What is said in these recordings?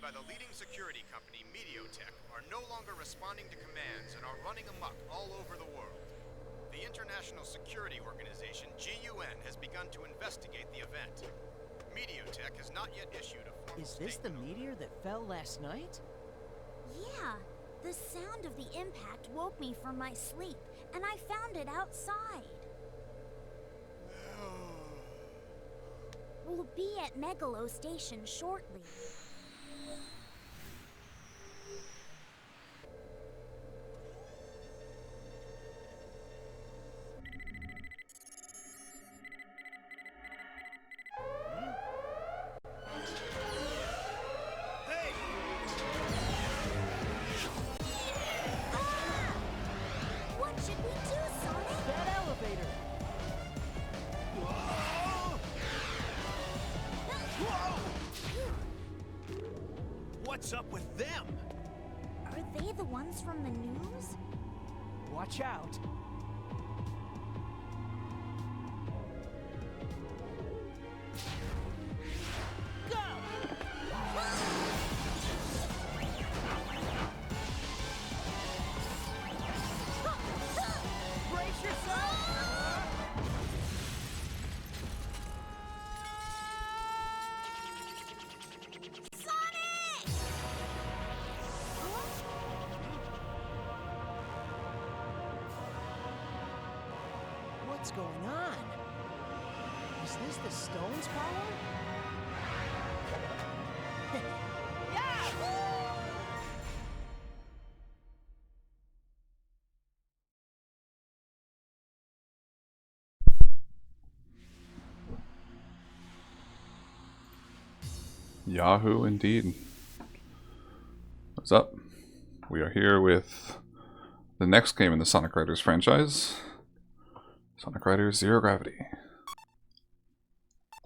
by the leading security company, Mediotech, are no longer responding to commands and are running amok all over the world. The International Security Organization, GUN, has begun to investigate the event. Mediotech has not yet issued a formal Is this the meteor that fell last night? Yeah. The sound of the impact woke me from my sleep, and I found it outside. We'll be at Megalo Station shortly. What's up with them? Are they the ones from the news? Watch out. Brace yourself! What's going on? Is this the stone's power? Yahoo indeed. What's up? We are here with the next game in the Sonic Riders franchise. Sonic Riders Zero Gravity.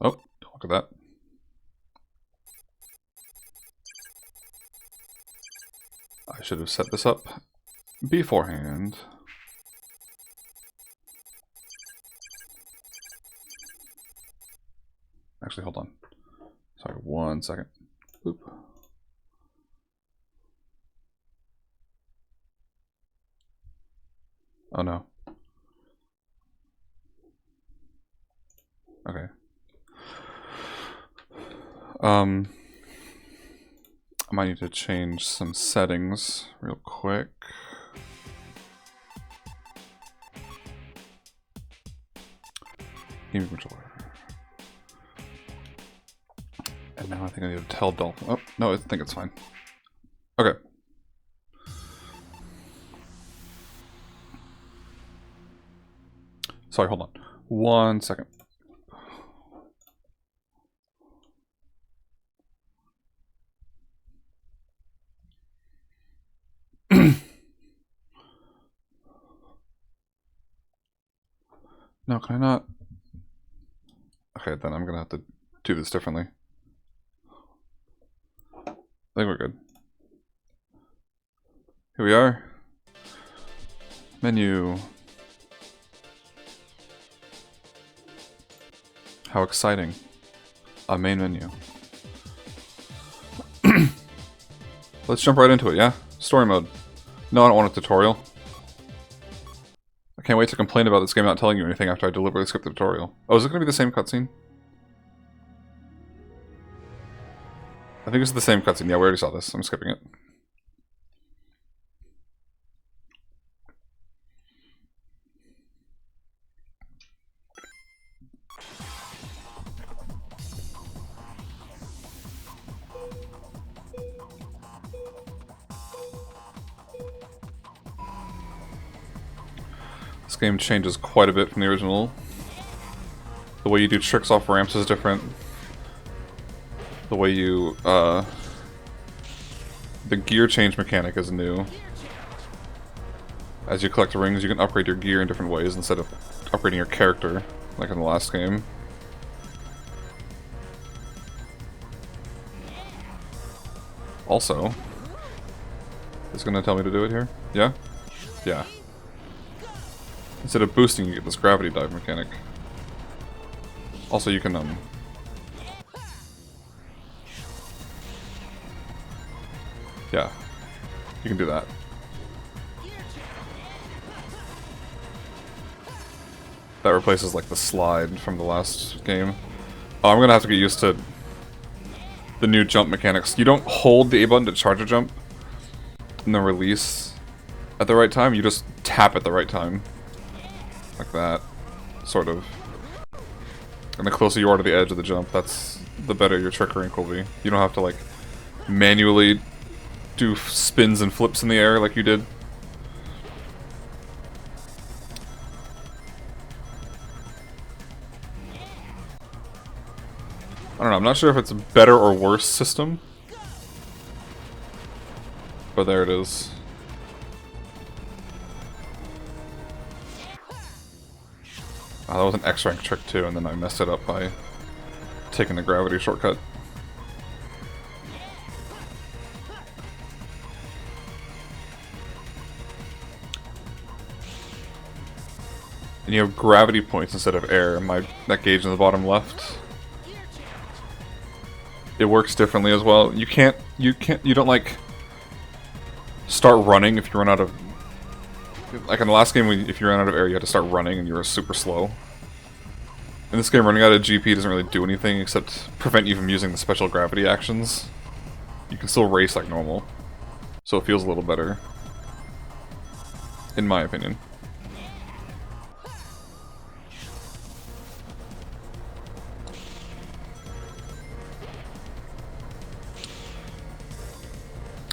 Oh, don't look at that. I should have set this up beforehand. Actually, hold on. Sorry, 1 second. Oop. Oh no. Okay. I might need to change some settings real quick. Gaming controller. And now I think I need to tell Dolphin. Oh, no, I think it's fine. Okay. Sorry, hold on. 1 second. No, can I not? Okay, then I'm gonna have to do this differently. I think we're good. Here we are. Menu. How exciting. A main menu. Let's jump right into it, yeah? Story mode. No, I don't want a tutorial. I can't wait to complain about this game not telling you anything after I deliberately skip the tutorial. Oh, is it going to be the same cutscene? I think it's the same cutscene. Yeah, we already saw this. I'm skipping it. This game changes quite a bit from the original. The way you do tricks off ramps is different. The way you, the gear change mechanic is new. As you collect rings, you can upgrade your gear in different ways instead of upgrading your character, like in the last game. Also, it's gonna tell me to do it here? Yeah? Yeah. Instead of boosting, you get this gravity dive mechanic. Also, you can, Yeah, you can do that. That replaces like the slide from the last game. Oh, I'm gonna have to get used to the new jump mechanics. You don't hold the A button to charge a jump and then release at the right time. You just tap at the right time. Like that. Sort of. And the closer you are to the edge of the jump, that's the better your trick rank will be. You don't have to like manually do spins and flips in the air like you did. I don't know, I'm not sure if it's a better or worse system. But there it is. Oh, that was an X-rank trick too, and then I messed it up by taking the gravity shortcut. And you have gravity points instead of air. That gauge in the bottom left. It works differently as well. You don't like start running if you run out of, like in the last game, if you ran out of air you had to start running and you were super slow. In this game, running out of GP doesn't really do anything except prevent you from using the special gravity actions. You can still race like normal, so it feels a little better, in my opinion.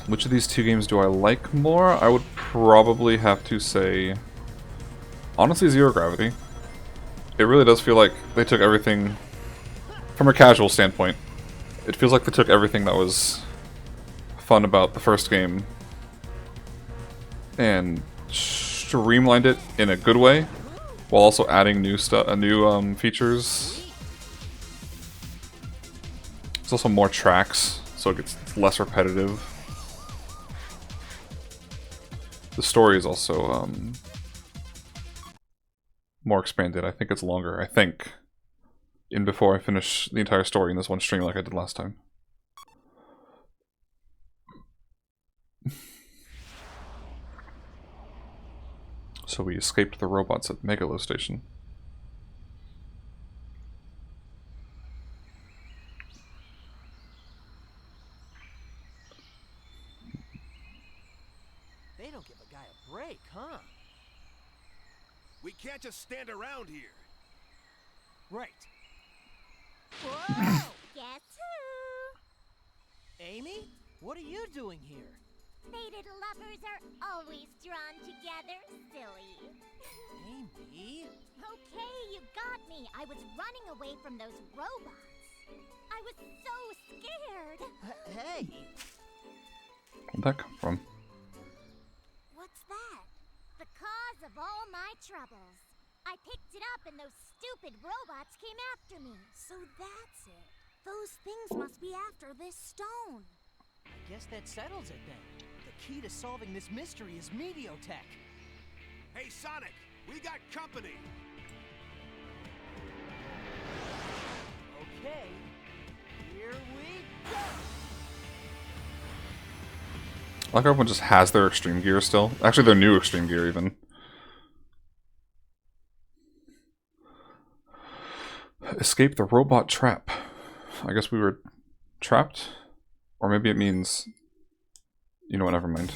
Which of these two games do I like more? I would probably have to say, honestly, Zero Gravity. It really does feel like they took everything, from a casual standpoint, it feels like they took everything that was fun about the first game and streamlined it in a good way, while also adding new features. There's also more tracks, so it gets less repetitive. The story is also more expanded. I think it's longer. I think. In before I finish the entire story in this one stream like I did last time. So we escaped the robots at Megalo Station. They don't give a guy a break, huh? We can't just stand around here. Right. Whoa! Guess who? Amy, what are you doing here? Fated lovers are always drawn together, silly. Amy? Okay, you got me. I was running away from those robots. I was so scared. Hey! Where'd that come from? What's that? The cause of all my troubles. I picked it up and those stupid robots came after me. So that's it. Those things must be after this stone. I guess that settles it then. The key to solving this mystery is Mediotech. Hey, Sonic, we got company. Okay, here we go! I like how everyone just has their extreme gear still. Actually, their new extreme gear even. Escape the robot trap. I guess we were trapped? Or maybe it means... You know what, never mind.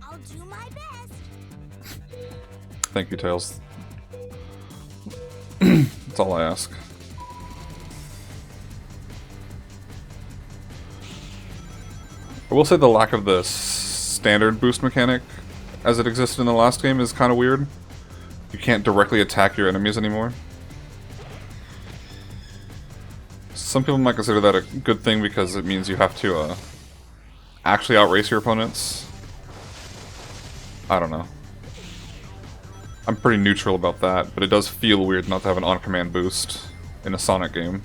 I'll do my best. Thank you, Tails. That's all I ask. I will say the lack of the standard boost mechanic as it existed in the last game is kind of weird. You can't directly attack your enemies anymore. Some people might consider that a good thing because it means you have to actually outrace your opponents. I don't know. I'm pretty neutral about that, but it does feel weird not to have an on-command boost in a Sonic game.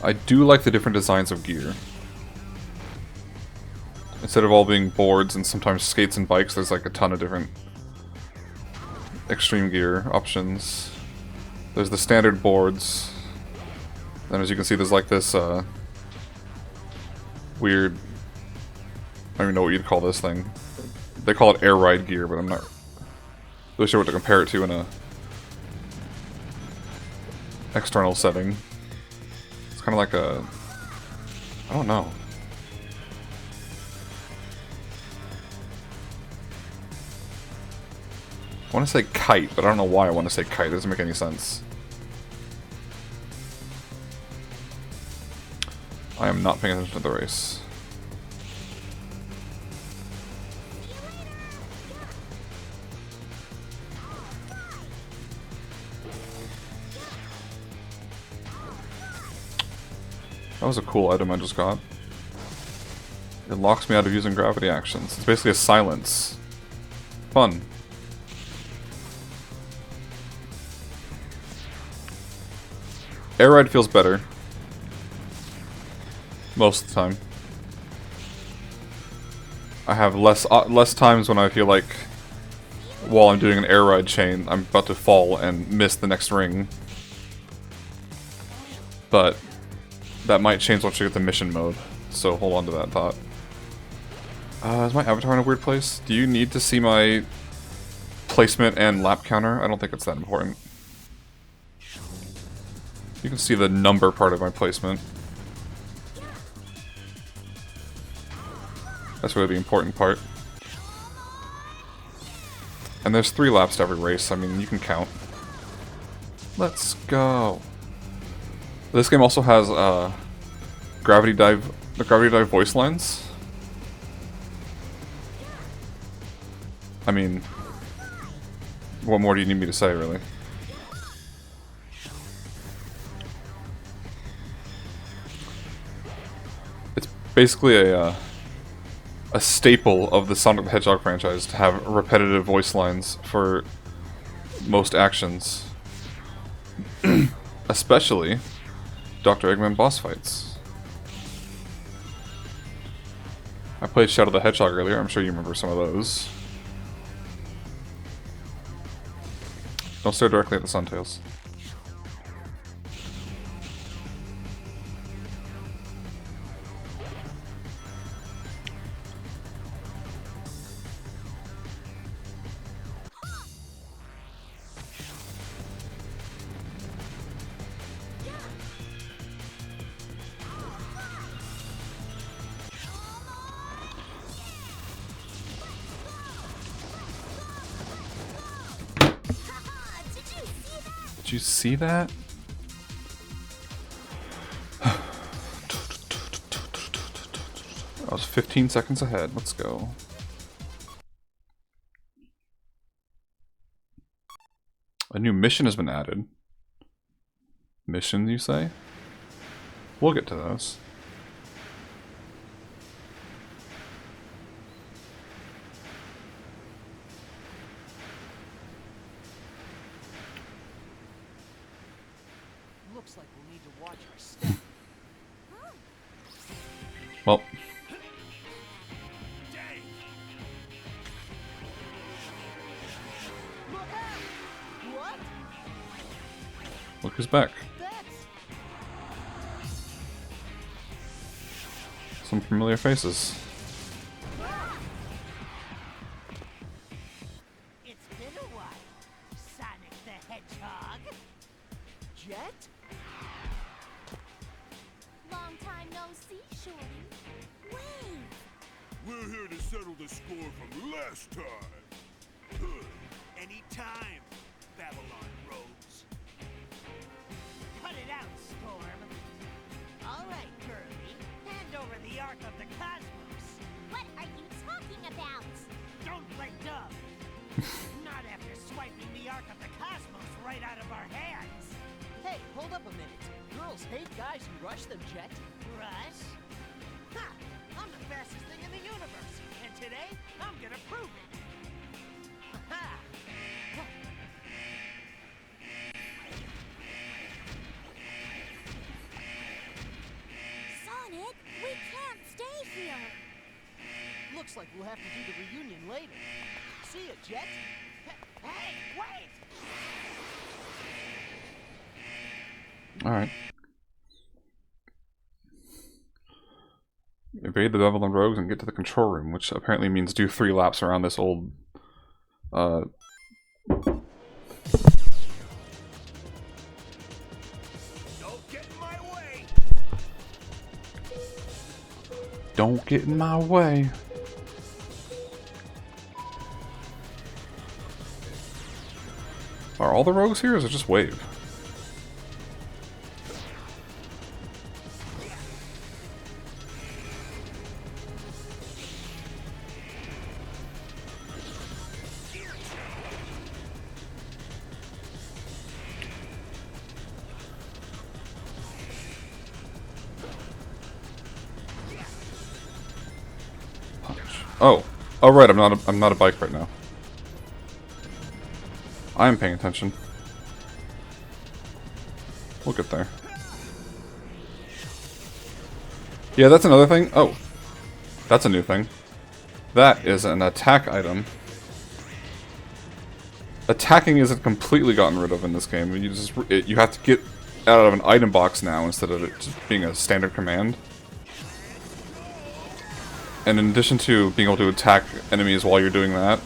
I do like the different designs of gear. Instead of all being boards and sometimes skates and bikes, there's like a ton of different extreme gear options. There's the standard boards. Then as you can see, there's like this weird, I don't even know what you'd call this thing. They call it air ride gear, but I'm not really sure what to compare it to in a external setting. It's kind of like a, I don't know. I want to say kite, but I don't know why I want to say kite. It doesn't make any sense. I am not paying attention to the race. That was a cool item I just got. It locks me out of using gravity actions. It's basically a silence. Fun. Air ride feels better. Most of the time. I have less times when I feel like while I'm doing an air ride chain, I'm about to fall and miss the next ring. But that might change once you get the mission mode, so hold on to that thought. Is my avatar in a weird place? Do you need to see my placement and lap counter? I don't think it's that important. You can see the number part of my placement. That's really the important part. And there's 3 laps to every race, I mean, you can count. Let's go. This game also has the Gravity Dive voice lines. I mean, what more do you need me to say, really? It's basically a staple of the Sonic the Hedgehog franchise to have repetitive voice lines for most actions. Especially Dr. Eggman boss fights. I played Shadow the Hedgehog earlier, I'm sure you remember some of those. Don't stare directly at the Suntails. Did you see that? I was 15 seconds ahead. Let's go. A new mission has been added. Mission, you say? We'll get to those. Looks like we'll need to watch our step. Well. Look out! What? Look who's back. That's... Some familiar faces. It's been a while, Sonic the Hedgehog. Jet? Long time no see, Shorty. Wait. We're here to settle the score from last time. Anytime, Babylon Rose. Cut it out, Storm. All right, Kirby. Hand over the Ark of the Cosmos. What are you talking about? Don't play dumb. Not after swiping the Ark of the Cosmos right out of our hands. Hey, hold up a minute. Girls hate guys who rush them, Jet. Rush? Ha! I'm the fastest thing in the universe, and today I'm gonna prove it. Ha! Sonic, we can't stay here. Looks like we'll have to do the reunion later. See ya, Jet. Hey, wait! Alright. Evade the Babylon rogues and get to the control room, which apparently means do 3 laps around this old... Don't get in my way! Don't get in my way. Are all the rogues here, or is it just Wave? Oh. Oh right, I'm not a bike right now. I am paying attention. We'll get there. Yeah, that's another thing. Oh. That's a new thing. That is an attack item. Attacking isn't completely gotten rid of in this game. You have to get out of an item box now instead of it just being a standard command. And in addition to being able to attack enemies while you're doing that,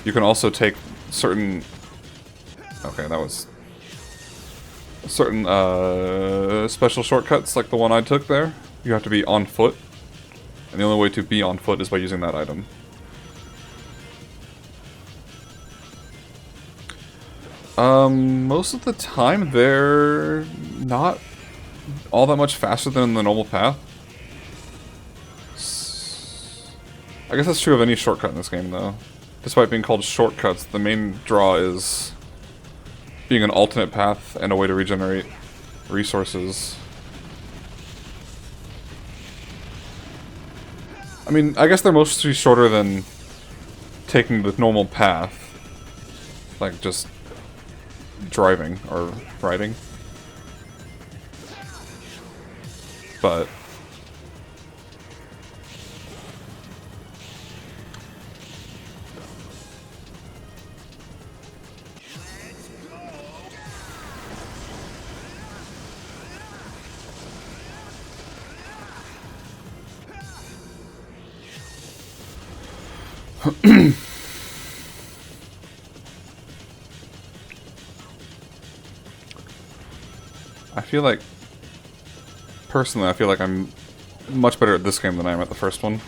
you can also take certain... Okay, that was... Certain, special shortcuts, like the one I took there. You have to be on foot. And the only way to be on foot is by using that item. Most of the time, they're not all that much faster than the normal path. I guess that's true of any shortcut in this game, though. Despite being called shortcuts, the main draw is being an alternate path and a way to regenerate resources. I mean, I guess they're mostly shorter than taking the normal path. Like, just driving or riding. But... I feel like, personally, I feel like I'm much better at this game than I am at the first one.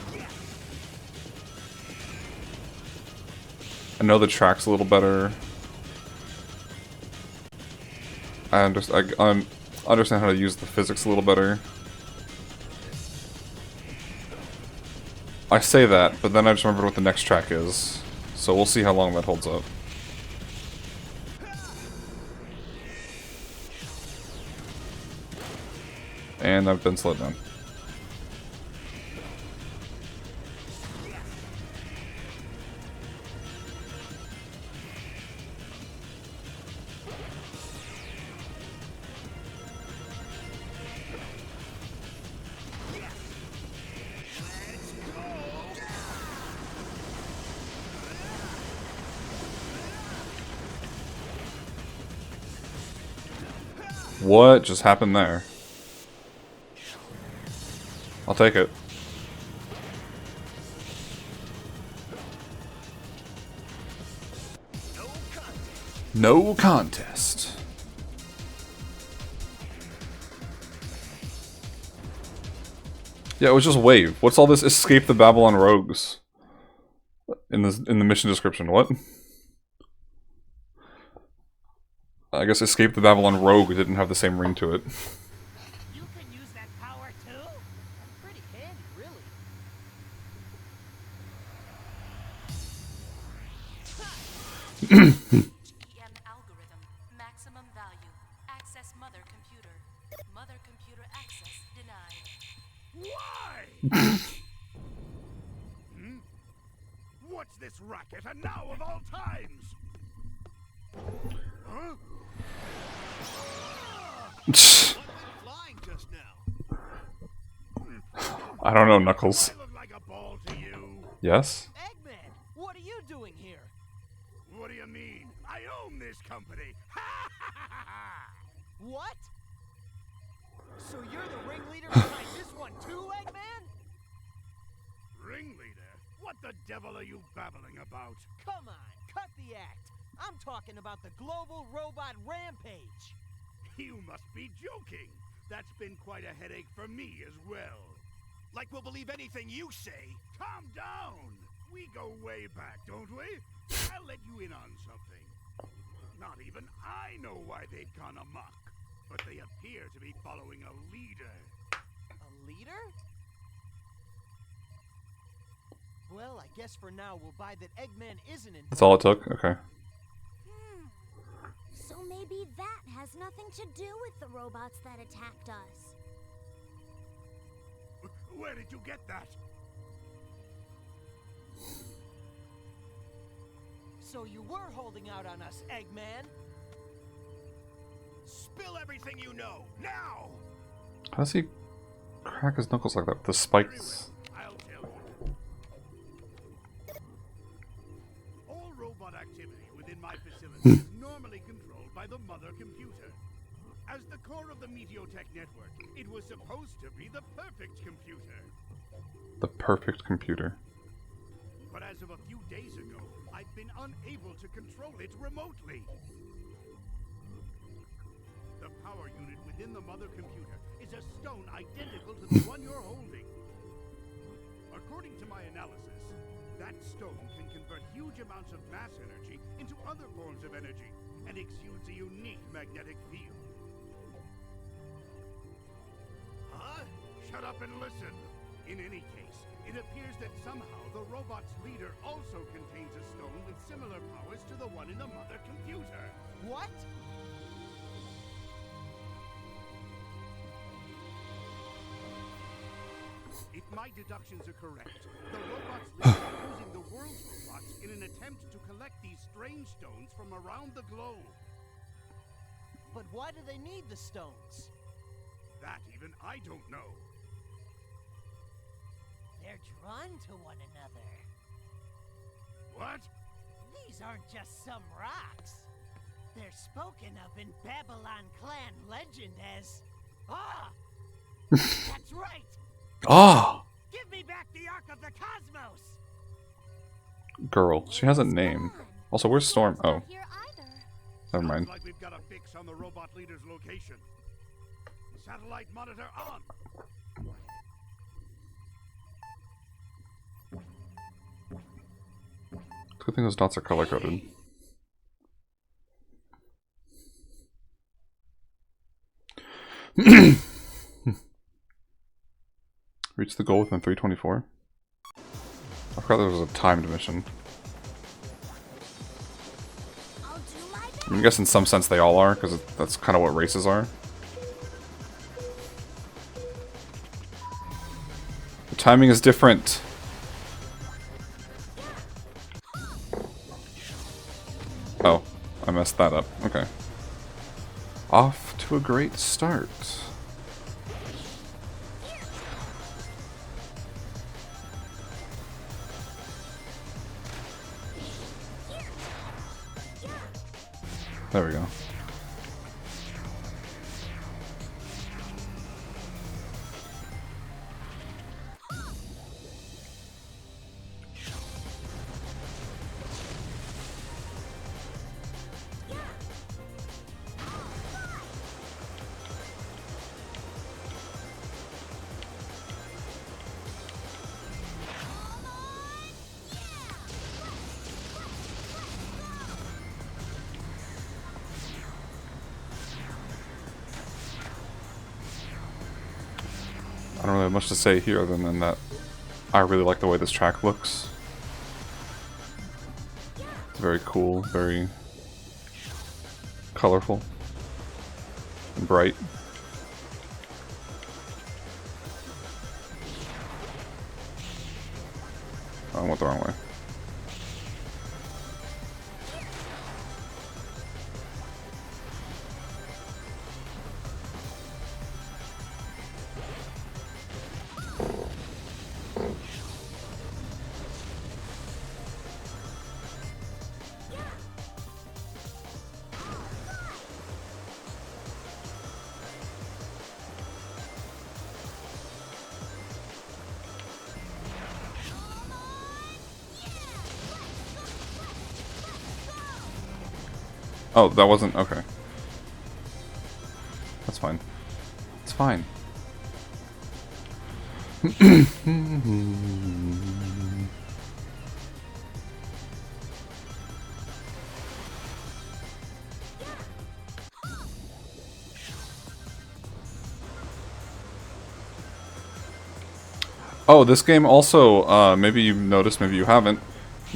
I know the track's a little better. I understand how to use the physics a little better. I say that, but then I just remembered what the next track is. So we'll see how long that holds up. And I've been slowed down. What just happened there? I'll take it. No contest. Yeah, it was just Wave. What's all this escape the Babylon rogues? In the mission description, what? I guess escape the Babylon rogue didn't have the same ring to it. You can use that power too? Pretty handy, really. EM algorithm. Maximum value. Access mother computer. Mother computer access denied. Why? What's this racket? And now of all times? Huh? Flying just now. I don't know, Knuckles. I look like a ball to you. Yes? Eggman, what are you doing here? What do you company. What? So you're the ringleader behind this one too, Eggman? Ringleader? What the devil are you babbling about? Come on, cut the act. I'm talking about the global robot rampage. You must be joking. That's been quite a headache for me as well. Like we'll believe anything you say. Calm down! We go way back, don't we? I'll let you in on something. Not even I know why they've gone amok, but they appear to be following a leader. A leader? Well, I guess for now we'll buy that Eggman isn't in. That's all it took? Okay. So maybe that has nothing to do with the robots that attacked us. Where did you get that? So you were holding out on us, Eggman? Spill everything you know, now! How does he crack his knuckles like that with the spikes? I'll tell you. All robot activity within my facility is normally controlled by the mother computer. As the core of the Meteotech network, it was supposed to be the perfect computer. The perfect computer. But as of a few days ago, I've been unable to control it remotely. The power unit within the mother computer is a stone identical to the one you're holding. According to my analysis, that stone can convert huge amounts of mass energy into other forms of energy and exudes a unique magnetic field. Huh? Shut up and listen. In any case, it appears that somehow the robot's leader also contains a stone with similar powers to the one in the mother computer. What? If my deductions are correct, the robot's leader is using the world's robots in an attempt to collect these strange stones from around the globe. But why do they need the stones? That even I don't know. They're drawn to one another. What? These aren't just some rocks. They're spoken of in Babylon clan legend as... Ah! That's right! Ah! Give me back the Ark of the Cosmos! Girl. She has a name. Also, where's Storm? Oh, Here either. never mind. Sounds like we've got a fix on the robot leader's location. Satellite monitor on. Good thing those dots are color coded. Reach the goal within 324. I forgot there was a timed mission. I'll do my best. I mean, I guess in some sense they all are, because that's kind of what races are. The timing is different. Oh, I messed that up. Okay. Off to a great start. There we go. I don't really have much to say here other than that I really like the way this track looks. It's very cool, very colorful and bright. Oh, I went the wrong way. Oh, that wasn't... Okay. That's fine. It's fine. Oh, this game also, maybe you've noticed, maybe you haven't,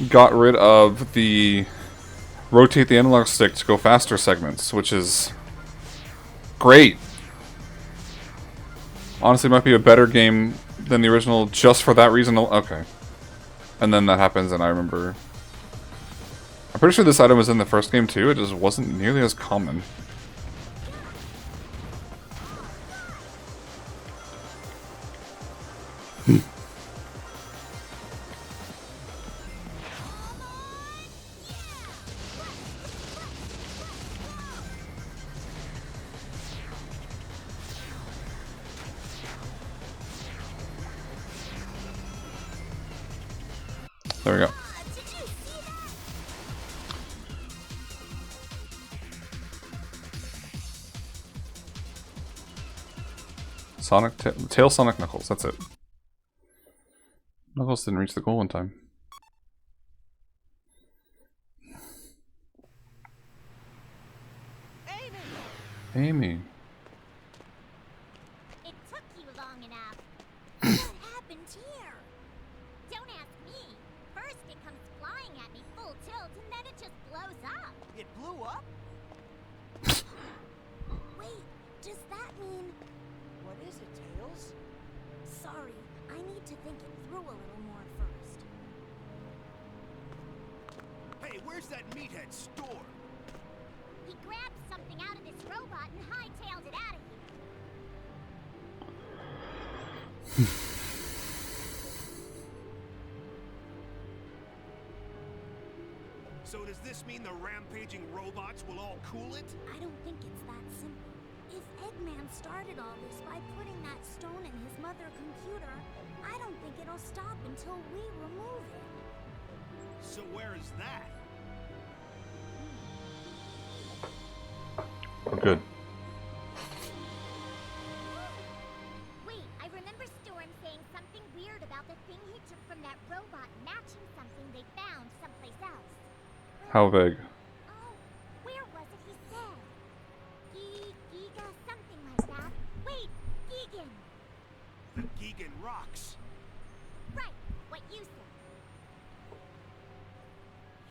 got rid of the rotate the analog stick to go faster segments, which is great. Honestly, it might be a better game than the original just for that reason. Okay. And then that happens, and I remember... I'm pretty sure this item was in the first game too, it just wasn't nearly as common. There we go. Sonic Tail Sonic Knuckles, that's it. Knuckles didn't reach the goal in time. Amy. It took you long enough. What happened here? Don't ask me. First it comes flying at me full tilt, and then it just blows up. It blew up? Wait, does that mean... What is it, Tails? Sorry, I need to think it through a little more first. Hey, where's that meathead store? He grabbed something out of this robot and hightailed it out of here. So does this mean the rampaging robots will all cool it? I don't think it's that simple. If Eggman started all this by putting that stone in his mother computer, I don't think it'll stop until we remove it. So where is that? Oh, good. Wait, I remember Storm saying something weird about the thing he took from that robot matching something they found someplace else. How vague? Oh, where was it he said? Giga, something like that. Wait, Gigan! The Gigan rocks. Right, what you said.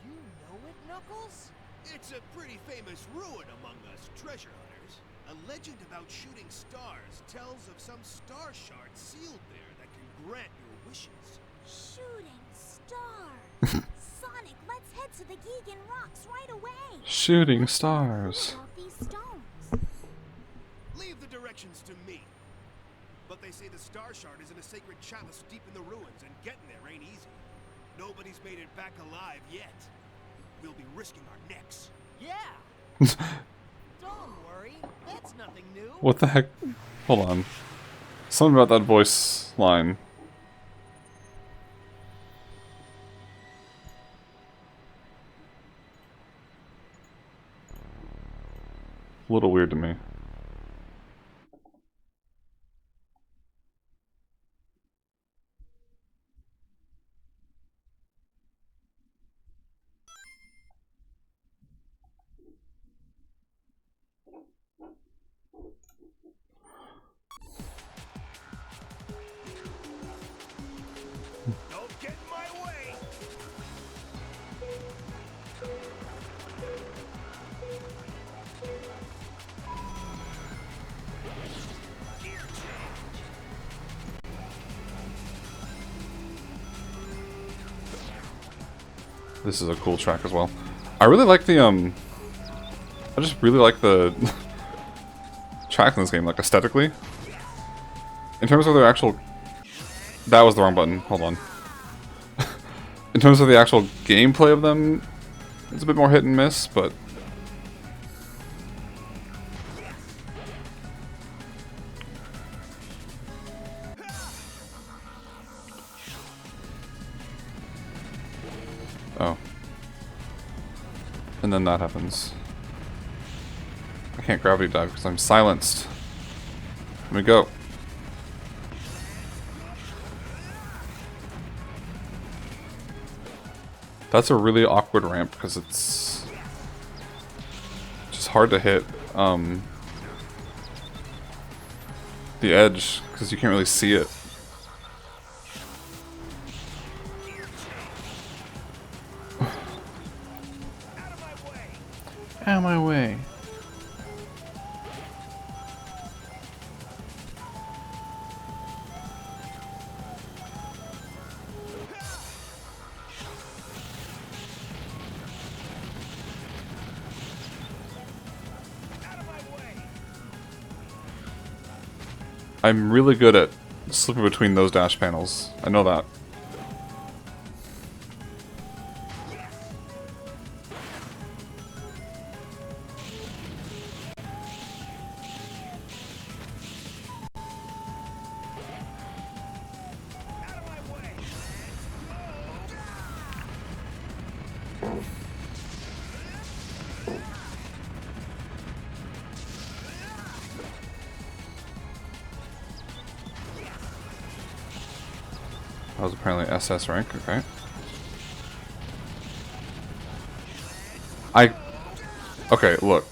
You know it, Knuckles? It's a pretty famous ruin among us treasure hunters. A legend about shooting stars tells of some star shard sealed there that can grant your wishes. Shooting stars. Sonic, let's head to the Gigan Rocks right away. Shooting stars. What about these stones? Leave the directions to me. But they say the star shard is in a sacred chalice deep in the ruins, and getting there ain't easy. Nobody's made it back alive yet. We'll be risking our necks. Yeah. Don't worry, that's nothing new. What the heck? Hold on. Something about that voice line. A little weird to me. Don't get in my way! Gear change! This is a cool track as well. I really like the I just really like the track in this game, like aesthetically. In terms of their actual... That was the wrong button, hold on. In terms of the actual gameplay of them, it's a bit more hit and miss, but... Oh. And then that happens. I can't gravity dive because I'm silenced. Let me go. That's a really awkward ramp because it's just hard to hit the edge because you can't really see it. Out of my way. I'm really good at slipping between those dash panels. I know that. That was apparently SS rank, okay. Okay, look.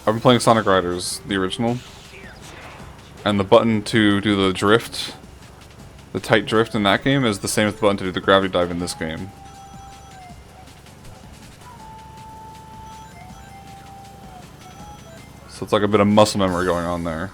I've been playing Sonic Riders, the original. And the button to do the drift, the tight drift in that game, is the same as the button to do the gravity dive in this game. So it's like a bit of muscle memory going on there.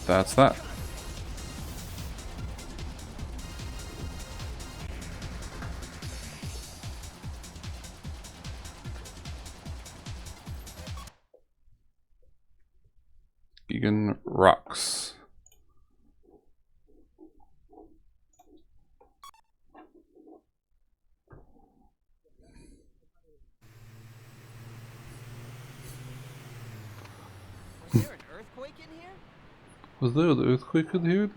That's that. Egan rocks. Was there an earthquake in here? Was there an earthquake in here?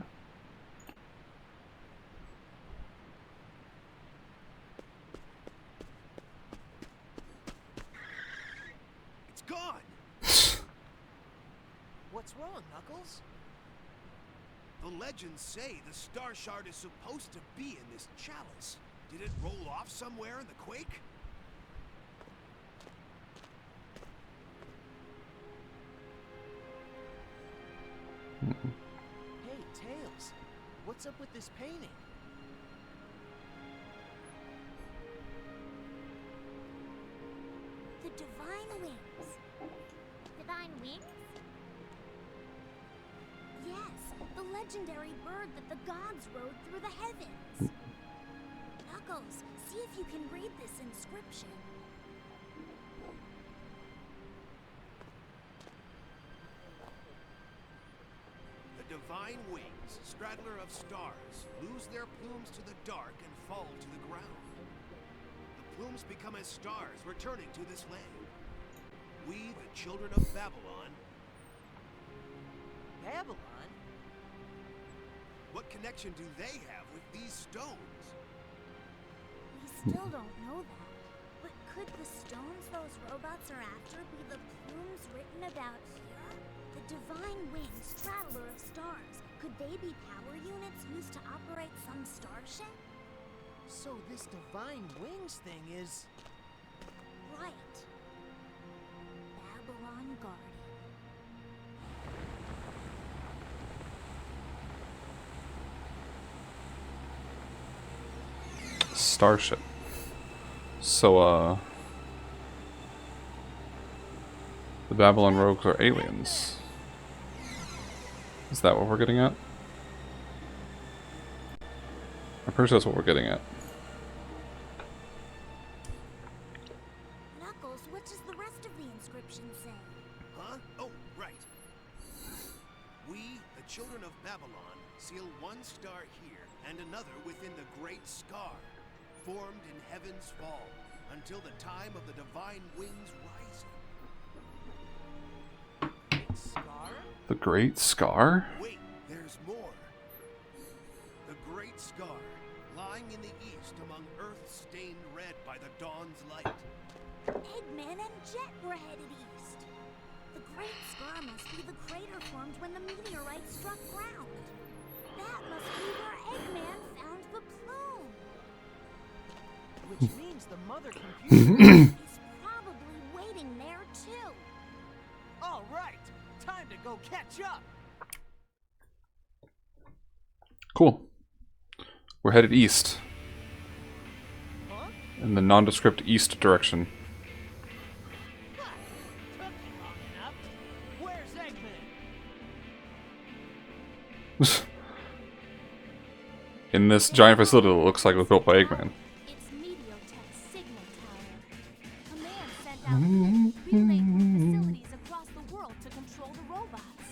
It's gone. What's wrong, Knuckles? The legends say the Star Shard is supposed to be in this chalice. Did it roll off somewhere in the quake? Hey, Tails. What's up with this painting? The Divine Wings. Divine Wings? Yes, the legendary bird that the gods rode through the heavens. Knuckles, see if you can read this inscription. The Divine Wings, straddler of stars, lose their plumes to the dark and fall to the ground. The plumes become as stars returning to this land. We, the children of Babylon... Babylon? What connection do they have with these stones? We still don't know that. But could the stones those robots are after be the plumes written about here? The Divine Wings, Straddler of Stars. Could they be power units used to operate some starship? So this Divine Wings thing is... Right. Babylon Guardian. starship. So, the Babylon rogues are aliens. Is that what we're getting at? I'm pretty sure that's what we're getting at. Knuckles, what does the rest of the inscription say? Huh? Oh, right. We, the children of Babylon, seal one star here and another within the Great Scar, formed in heaven's fall, until the time of the divine wings rising. Scar? The Great Scar? Wait, there's more. The Great Scar, lying in the east among earth stained red by the dawn's light. Eggman and Jet were headed east. The Great Scar must be the crater formed when the meteorite struck ground. That must be where Eggman found the plume. Which means the mother computer. He's probably waiting there too. All right, time to go catch up. Cool. We're headed east. Huh? In the nondescript east direction. Huh. Took you long enough. Where's Eggman? In this giant facility that looks like it was built by Eggman. It's Meteotech's signal tower. A man sent out beams relaying facilities across the world to control the robots.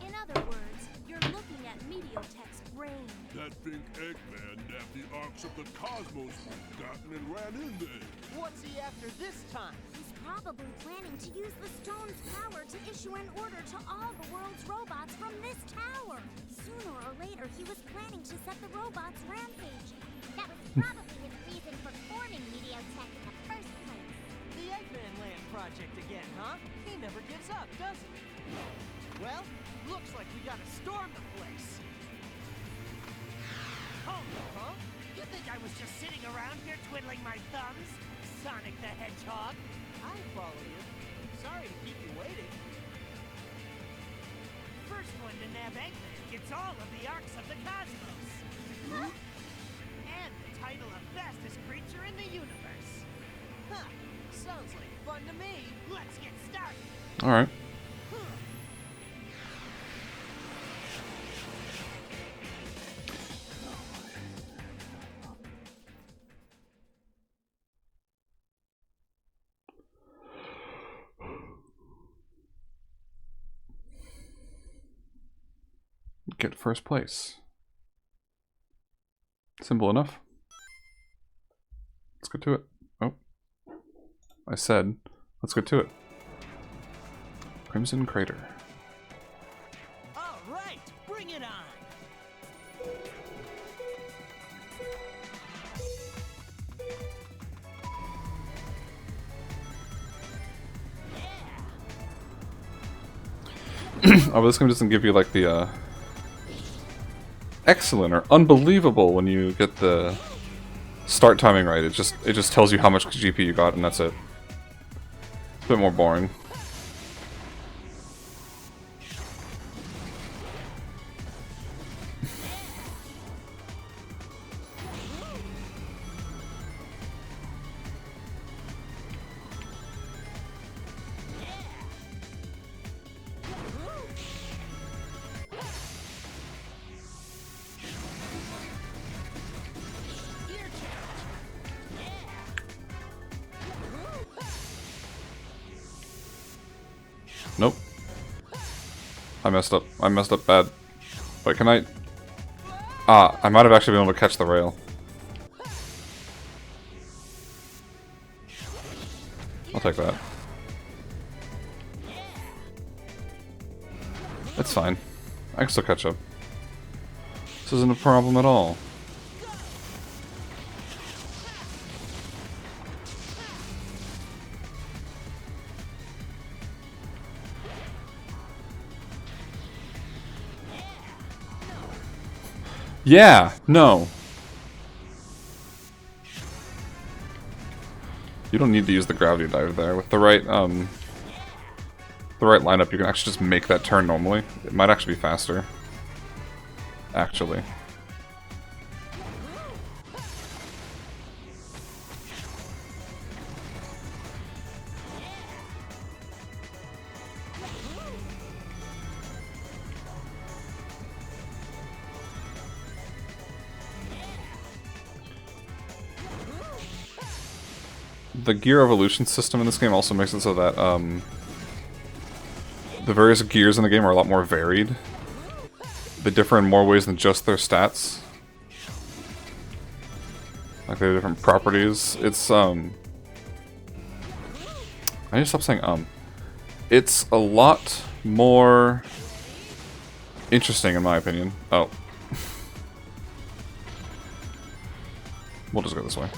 In other words, you're looking at Meteotech's brain. That think Eggman nabbed the arcs of the cosmos forgotten and ran in there. What's he after this time? He's probably planning to use the stone's power to issue an order to all the world's robots from this tower. Sooner or later, he was planning to set the robots rampaging. That was probably his reason for forming Meteotech in the first place. The Eggman Land project again, huh? He never gives up, does he? Well, looks like we gotta storm the place. Oh, huh? You think I was just sitting around here twiddling my thumbs? Sonic the Hedgehog? I follow you. Sorry to keep you waiting. First one to nab Eggman gets all of the arcs of the cosmos. Huh? And the title of fastest creature in the universe. Huh. Sounds like fun to me. Let's get started. Alright. Get first place. Simple enough. Let's get to it. Oh. I said, let's get to it. Crimson Crater. All right, bring it on. Oh, but this game doesn't give you like the excellent or unbelievable when you get the start timing right. It just tells you how much GP you got and that's it. It's a bit more boring. Nope. I messed up. I messed up bad. Wait, can I... Ah, I might have actually been able to catch the rail. I'll take that. It's fine. I can still catch up. This isn't a problem at all. Yeah, no. You don't need to use the gravity dive there. With the right lineup, you can actually just make that turn normally. It might actually be faster. the gear evolution system in this game also makes it so that the various gears in the game are a lot more varied. They differ in more ways than just their stats. Like they have different properties. It's I need to stop saying It's a lot more interesting in my opinion. Oh. We'll just go this way.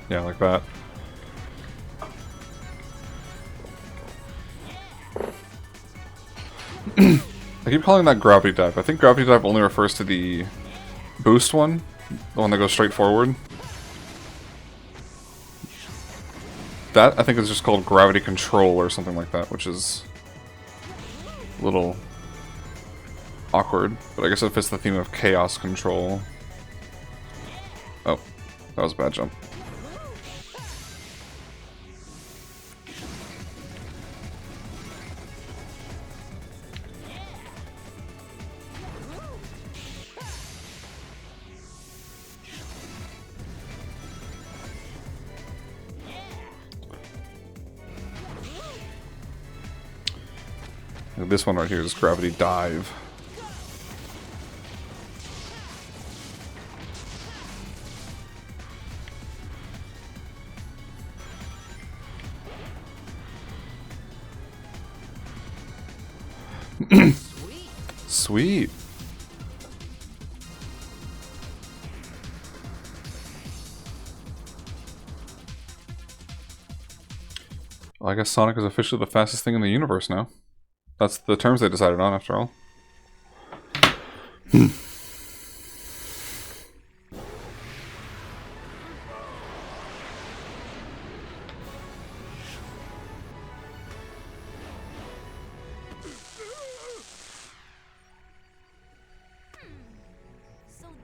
Yeah, like that. I keep calling that gravity dive. I think gravity dive only refers to the boost one, the one that goes straight forward. That, I think, is just called gravity control or something like that, which is a little awkward, but I guess it fits the theme of chaos control. Oh, that was a bad jump. This one right here is gravity dive. Sweet. Well, I guess Sonic is officially the fastest thing in the universe now. That's the terms they decided on, after all. So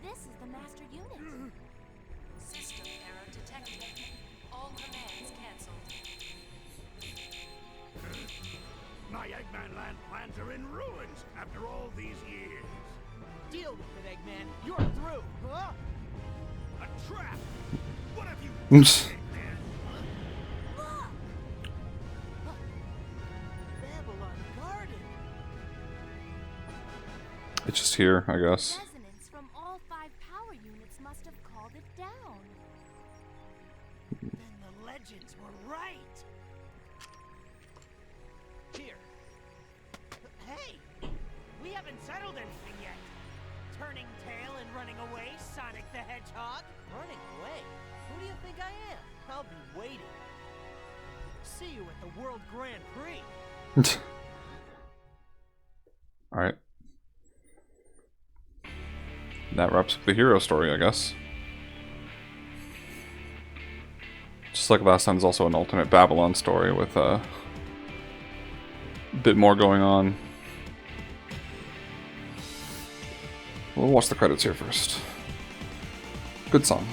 this is the master unit. System error detected. All commands cancelled. My Eggman Land plans are in ruins after all these years. Deal with it, Eggman. You're through. Huh? A trap! What have you done, Oops. Eggman? Babylon Garden. It's just here, I guess. Resonance from all 5 power units must have called it down. Then the legends were right. Here. Hey, we haven't settled anything yet. Turning tail and running away, Sonic the Hedgehog. Running away? Who do you think I am? I'll be waiting. See you at the World Grand Prix. Alright. That wraps up the hero story, I guess. Just like last time, there's also an alternate Babylon story with a bit more going on. We'll watch the credits here first. Good song.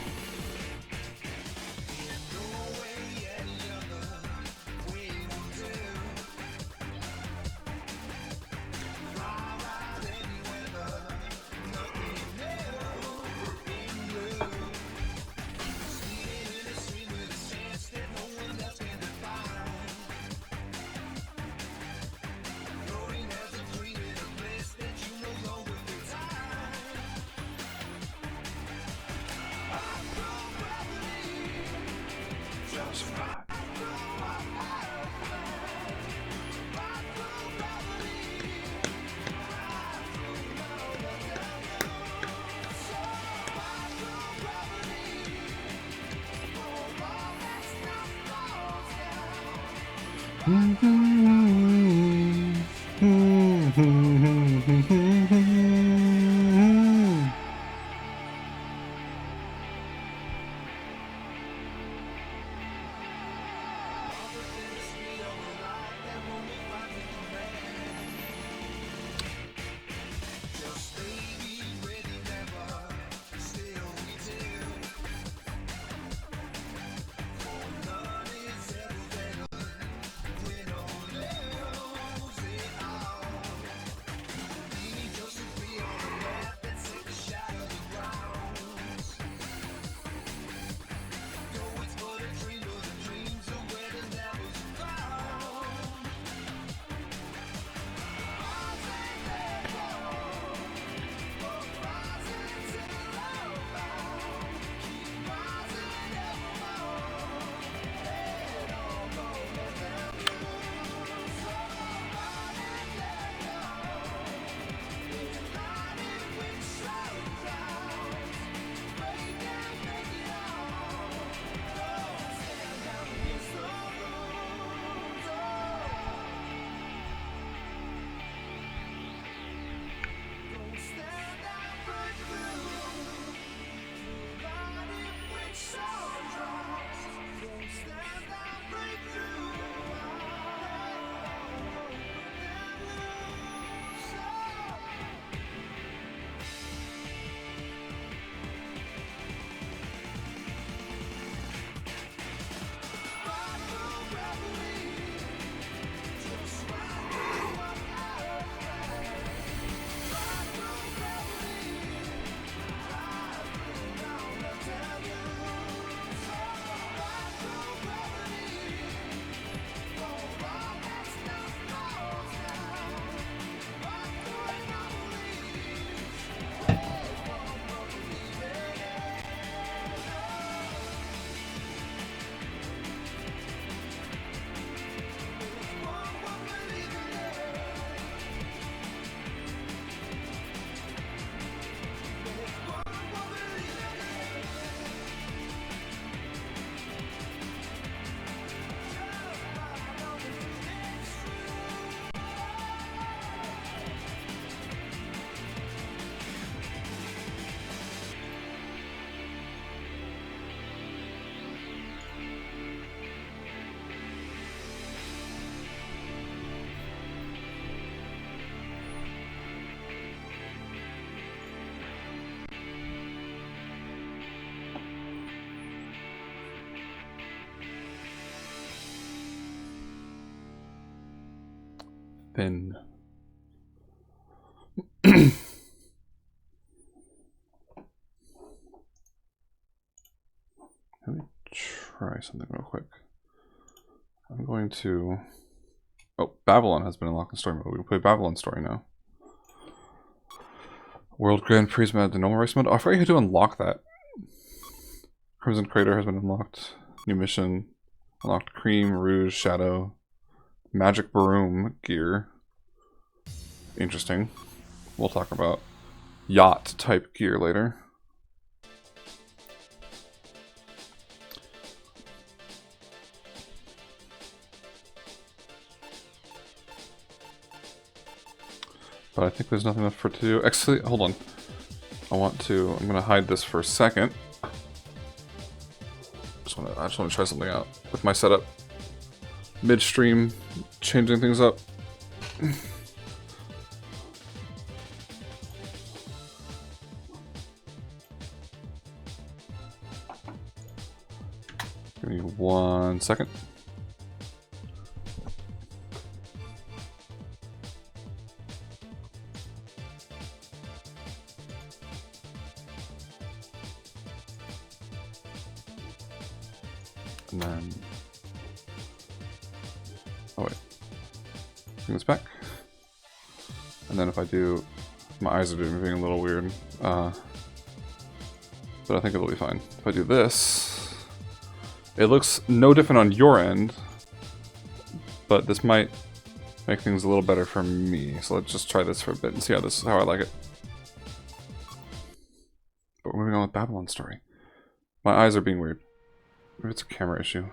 Then. Let me try something real quick. I'm going to... Oh, Babylon has been unlocked in story mode. We can play Babylon story now. World Grand Prix mode, the normal race mode. Oh, I forgot how to unlock that. Crimson Crater has been unlocked. New mission. Unlocked Cream, Rouge, Shadow. Magic Broom gear. Interesting. We'll talk about yacht type gear later. But I think there's nothing left for it to do. Actually, hold on. I'm gonna hide this for a second. I just wanna try something out with my setup. Midstream, changing things up. Give me 1 second. And then, oh wait, bring this back. And then if I do, my eyes are moving a little weird, but I think it'll be fine. If I do this, it looks no different on your end, but this might make things a little better for me. So let's just try this for a bit and see how I like it. But we're moving on with Babylon story. My eyes are being weird. Maybe it's a camera issue.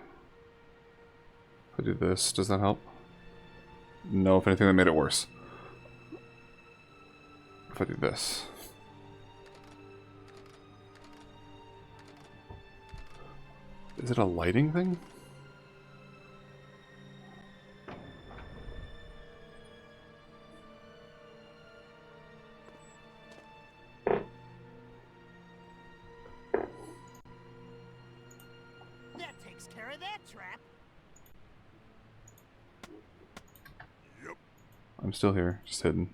If I do this, does that help? No, if anything, that made it worse. If I do this. Is it a lighting thing? I'm still here, just hidden.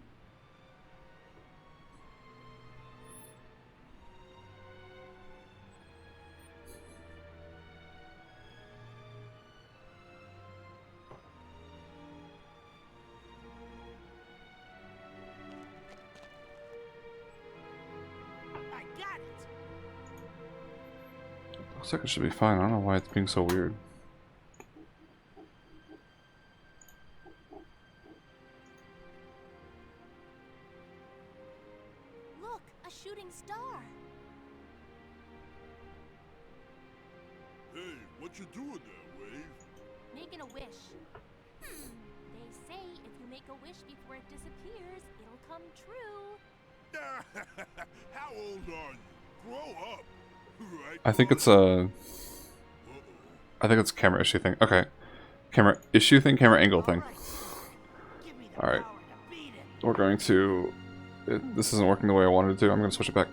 I got it. Looks like it should be fine. I don't know why it's being so weird. Shooting star. Hey, what you doing there, Wave? Making a wish. They say if you make a wish before it disappears, it'll come true. How old are you? Grow up. Right? I think it's a camera issue thing. Okay. Camera issue thing, camera angle thing. Alright. We're going to... This isn't working the way I wanted it to. I'm going to switch it back.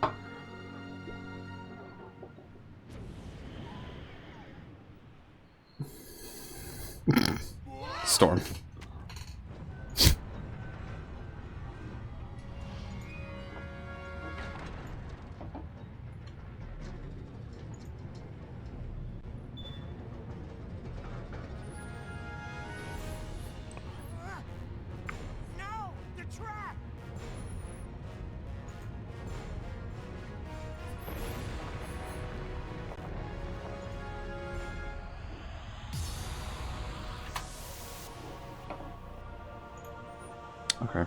Storm. No, the trap. Okay.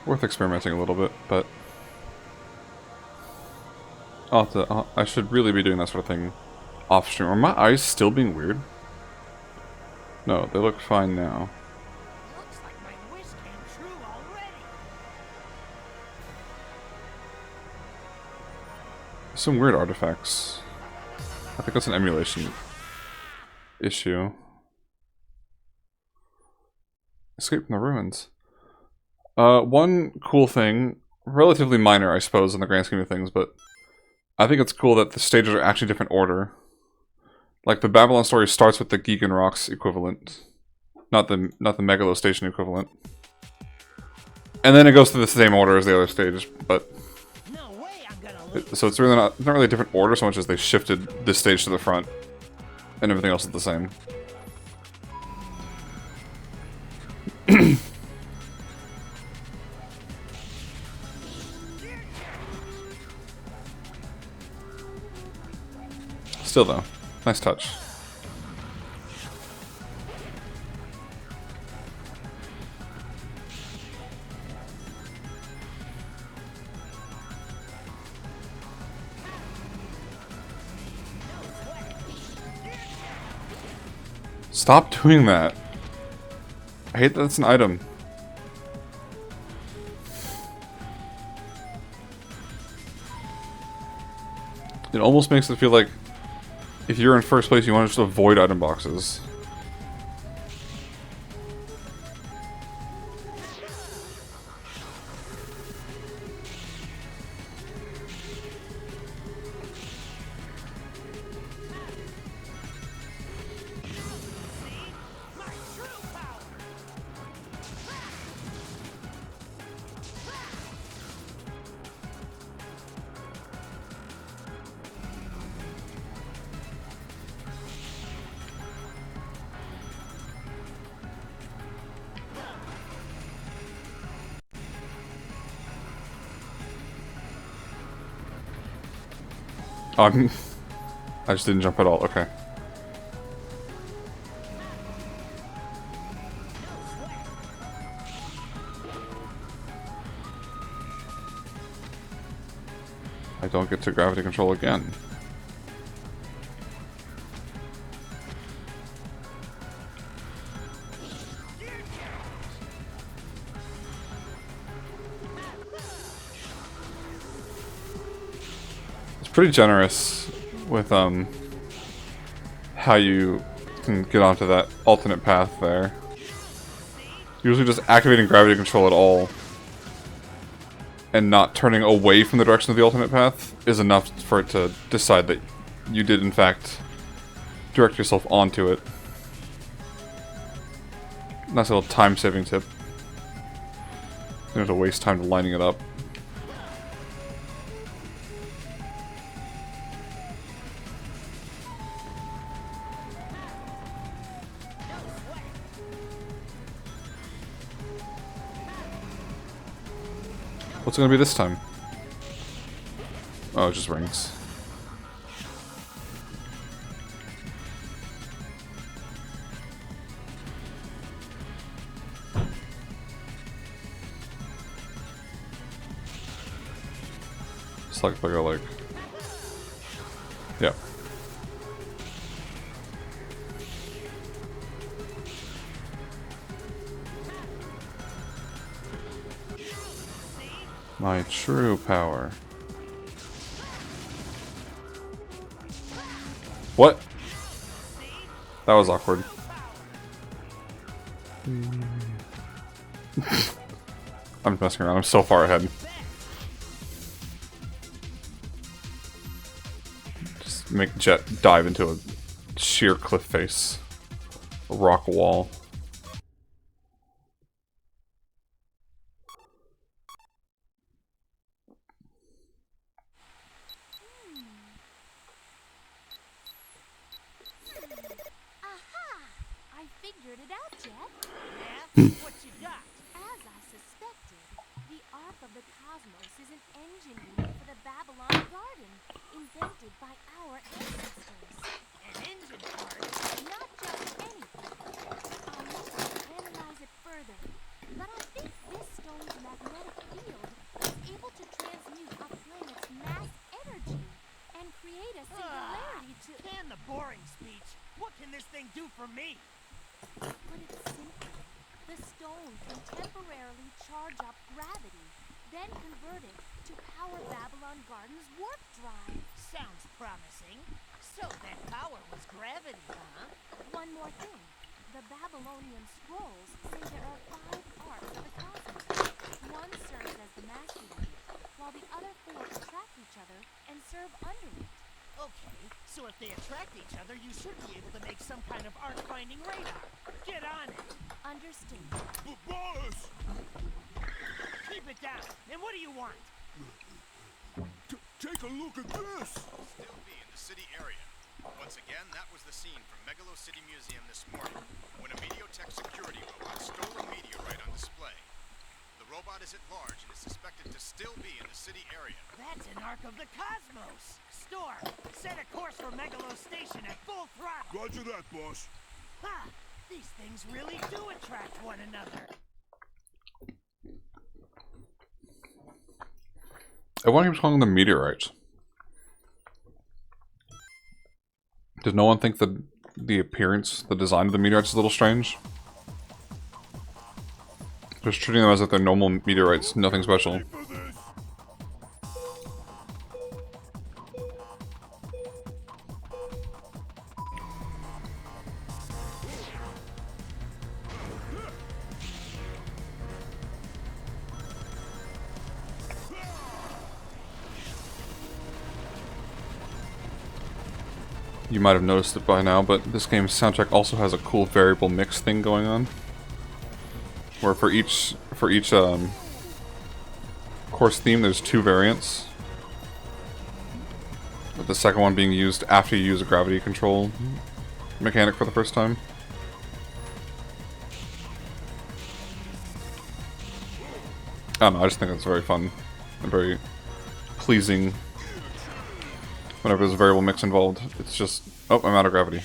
Worth experimenting a little bit, but I should really be doing that sort of thing off stream. Are my eyes still being weird? No, they look fine now. Looks like my wish came true already. Some weird artifacts. I think that's an emulation issue. Escape from the ruins. One cool thing, relatively minor I suppose in the grand scheme of things, but I think it's cool that the stages are actually different order. Like the Babylon story starts with the Gigan Rocks equivalent. not the Megalo Station equivalent. And then it goes through the same order as the other stage, but No way I'm gonna lose. so it's really not really a different order so much as they shifted this stage to the front, and everything else is the same. Still though, nice touch. Stop doing that. I hate that it's an item. It almost makes it feel like if you're in first place, you want to just avoid item boxes. I just didn't jump at all. Okay. I don't get to gravity control again. Pretty generous with how you can get onto that alternate path there. Usually just activating gravity control at all and not turning away from the direction of the alternate path is enough for it to decide that you did in fact direct yourself onto it. Nice little time-saving tip. You don't have to waste time lining it up. What's it gonna be this time? Oh, just rings. It's like I go like, yeah. My true power. What? That was awkward. I'm just messing around. I'm so far ahead. Just make Jet dive into a sheer cliff face. A rock wall. What you got? As I suspected, the Ark of the Cosmos is an engine unit for the Babylon Garden, invented by our ancestors. An engine part? Not just anything. I'll need to analyze it further, but I think this stone's magnetic field is able to transmute a planet's mass energy and create a singularity to... Can the boring speech. What can this thing do for me? But it's simple. The stone can temporarily charge up gravity, then convert it to power Babylon Garden's warp drive. Sounds promising. So that power was gravity, huh? One more thing. The Babylonian scrolls say there are 5 arcs of the cosmos. One serves as the master unit, while the other 4 attract each other and serve under it. Okay, so if they attract each other, you should be able to make some kind of arc-finding radar. Get on it. Understood. Boss! Keep it down. And what do you want? Take a look at this! Still be in the city area. Once again, that was the scene from Megalo City Museum this morning, when a Mediotech security robot stole a meteorite on display. The robot is at large and is suspected to still be in the city area. That's an Ark of the Cosmos. Storm, set a course for Megalo Station at full throttle. Roger that, boss. Ha! These things really do attract one another. Everyone keeps calling them meteorites. Does no one think that the appearance, the design of the meteorites is a little strange? Just treating them as if they're normal meteorites, nothing special. For this! You might have noticed it by now, but this game's soundtrack also has a cool variable mix thing going on. Where for each course theme there's 2 variants. With the second one being used after you use a gravity control mechanic for the first time. I don't know, I just think it's very fun and very pleasing. Whenever there's a variable mix involved, it's just, oh, I'm out of gravity.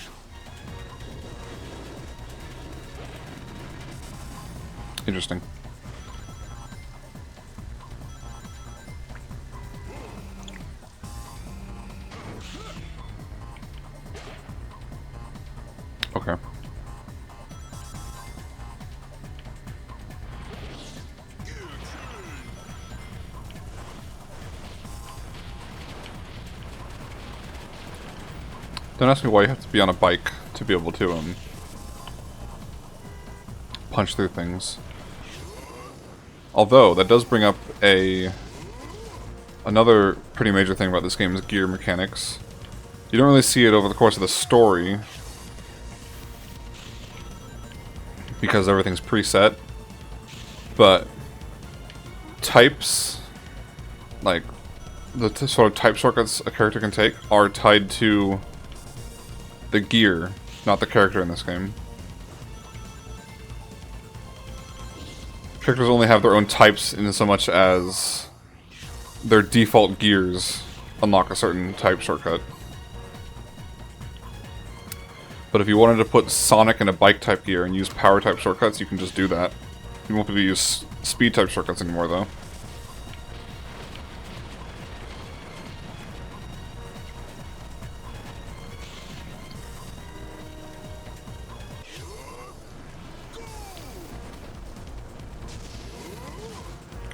Interesting. Okay. Don't ask me why you have to be on a bike to be able to punch through things. Although that does bring up another pretty major thing about this game is gear mechanics. You don't really see it over the course of the story because everything's preset, but types, like the sort of type shortcuts a character can take, are tied to the gear, not the character in this game. Characters only have their own types in so much as their default gears unlock a certain type shortcut. But if you wanted to put Sonic in a bike type gear and use power type shortcuts, you can just do that. You won't be able to use speed type shortcuts anymore though.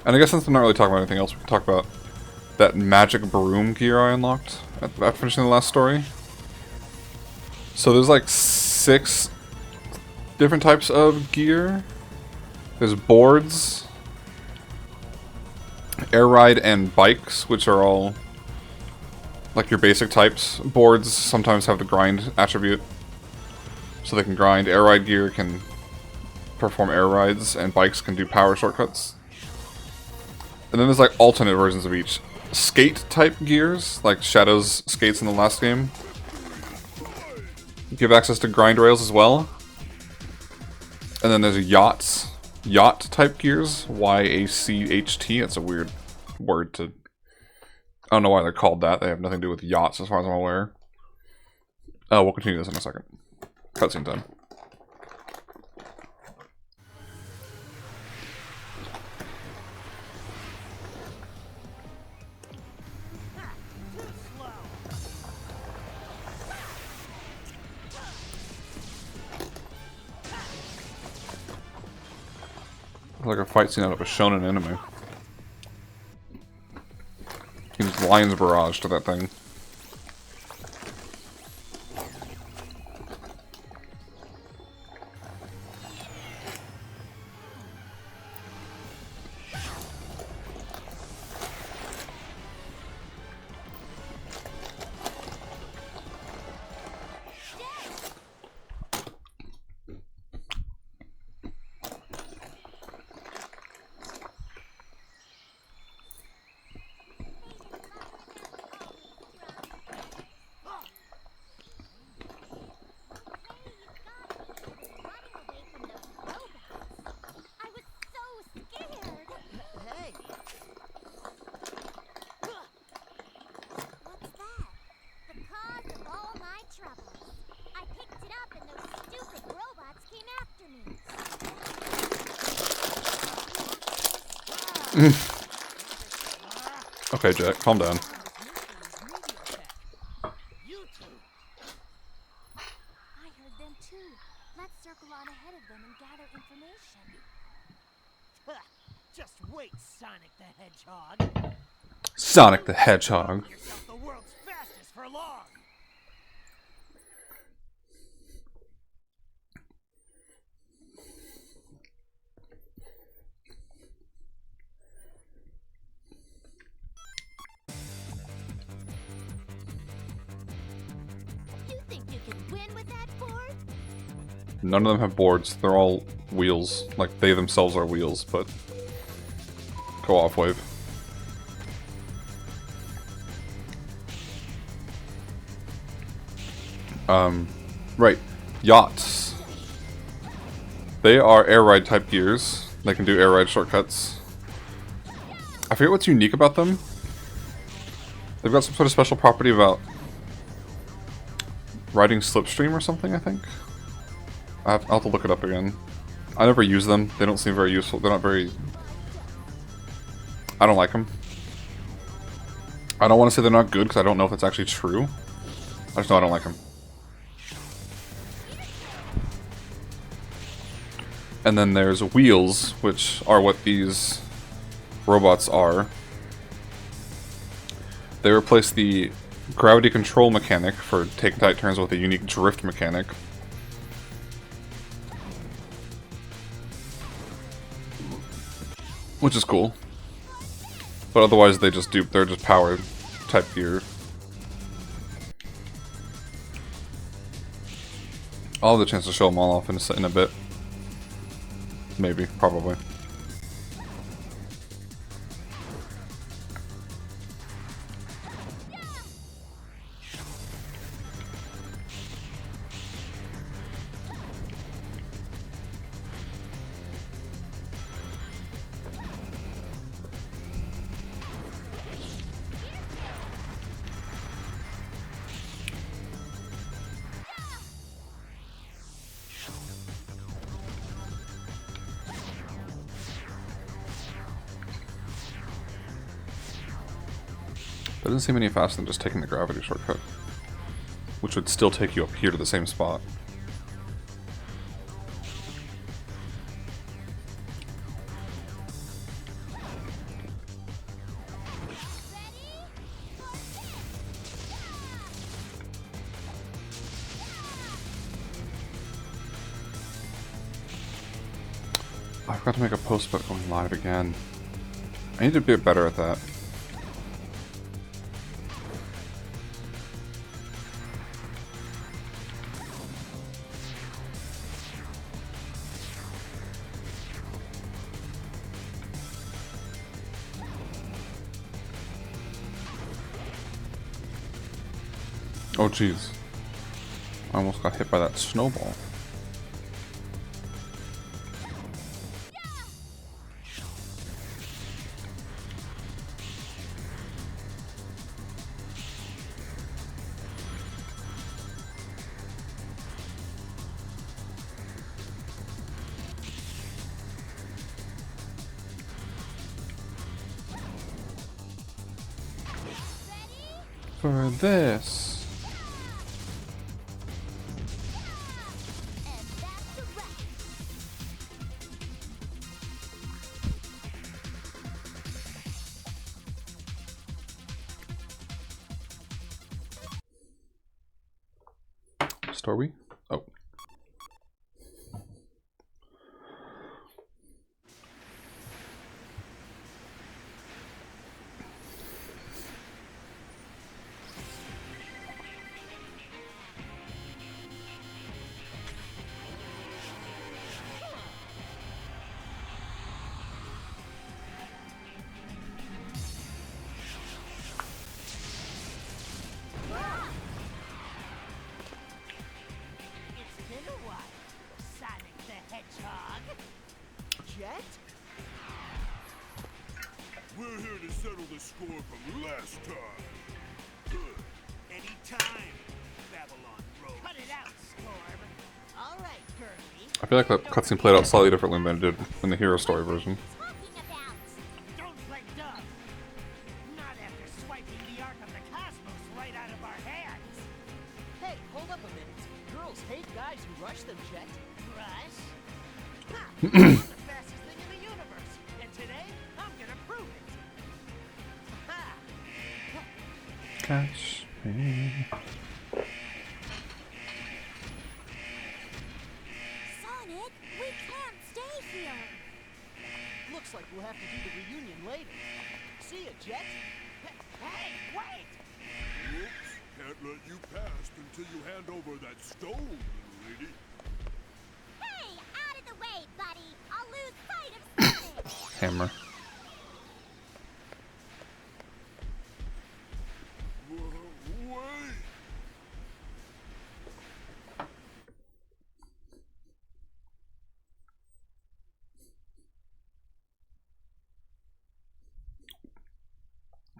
And I guess since I'm not really talking about anything else, we can talk about that magic broom gear I unlocked after finishing the last story. So there's like 6 different types of gear. There's boards, air ride, and bikes, which are all like your basic types. Boards sometimes have the grind attribute, so they can grind. Air ride gear can perform air rides, and bikes can do power shortcuts. And then there's like alternate versions of each. Skate type gears, like Shadow's skates in the last game, give access to grind rails as well. And then there's yacht type gears, Y-A-C-H-T. That's a weird word to... I don't know why they're called that. They have nothing to do with yachts as far as I'm aware. We'll continue this in a second. Cutscene time. Like a fight scene out of a shonen anime. Seems Lion's Barrage to that thing. Okay, Jack, calm down. You two. I heard them too. Let's circle on ahead of them and gather information. Just wait, Sonic the Hedgehog. Sonic the Hedgehog. Yourself the world's fastest for long. You think you can win with that board? None of them have boards. They're all wheels. Like, they themselves are wheels, but... Go off, Wave. Right. Yachts. They are air ride type gears. They can do air ride shortcuts. I forget what's unique about them. They've got some sort of special property about riding slipstream or something, I think. I'll have to look it up again. I never use them. They don't seem very useful. They're not very... I don't like them. I don't want to say they're not good because I don't know if it's actually true. I just know I don't like them. And then there's wheels, which are what these robots are. They replace the gravity control mechanic for taking tight turns with a unique drift mechanic. Which is cool. But otherwise they're just powered type gear. I'll have the chance to show them all off in a bit. Maybe, probably. Doesn't seem any faster than just taking the gravity shortcut, which would still take you up here to the same spot. I forgot to make a post about going live again. I need to be better at that. Oh jeez. I almost got hit by that snowball. For this. Are we? Oh. We're here to settle the score from last time. Anytime, Babylon Road. Cut it out, Storm. All right, Kirby. I feel like that cutscene played out slightly differently than it did in the Hero Story version. Talking about. I'm the fastest thing in the universe, and today I'm gonna prove it. Ha! Catch me. Sonic, we can't stay here. Looks like we'll have to do the reunion later. See ya, Jet. Hey, wait! Whoops. Can't let you pass until you hand over that stone, little lady. Hey, out of the way, buddy. I'll lose sight of Sonic. Hammer. Wait!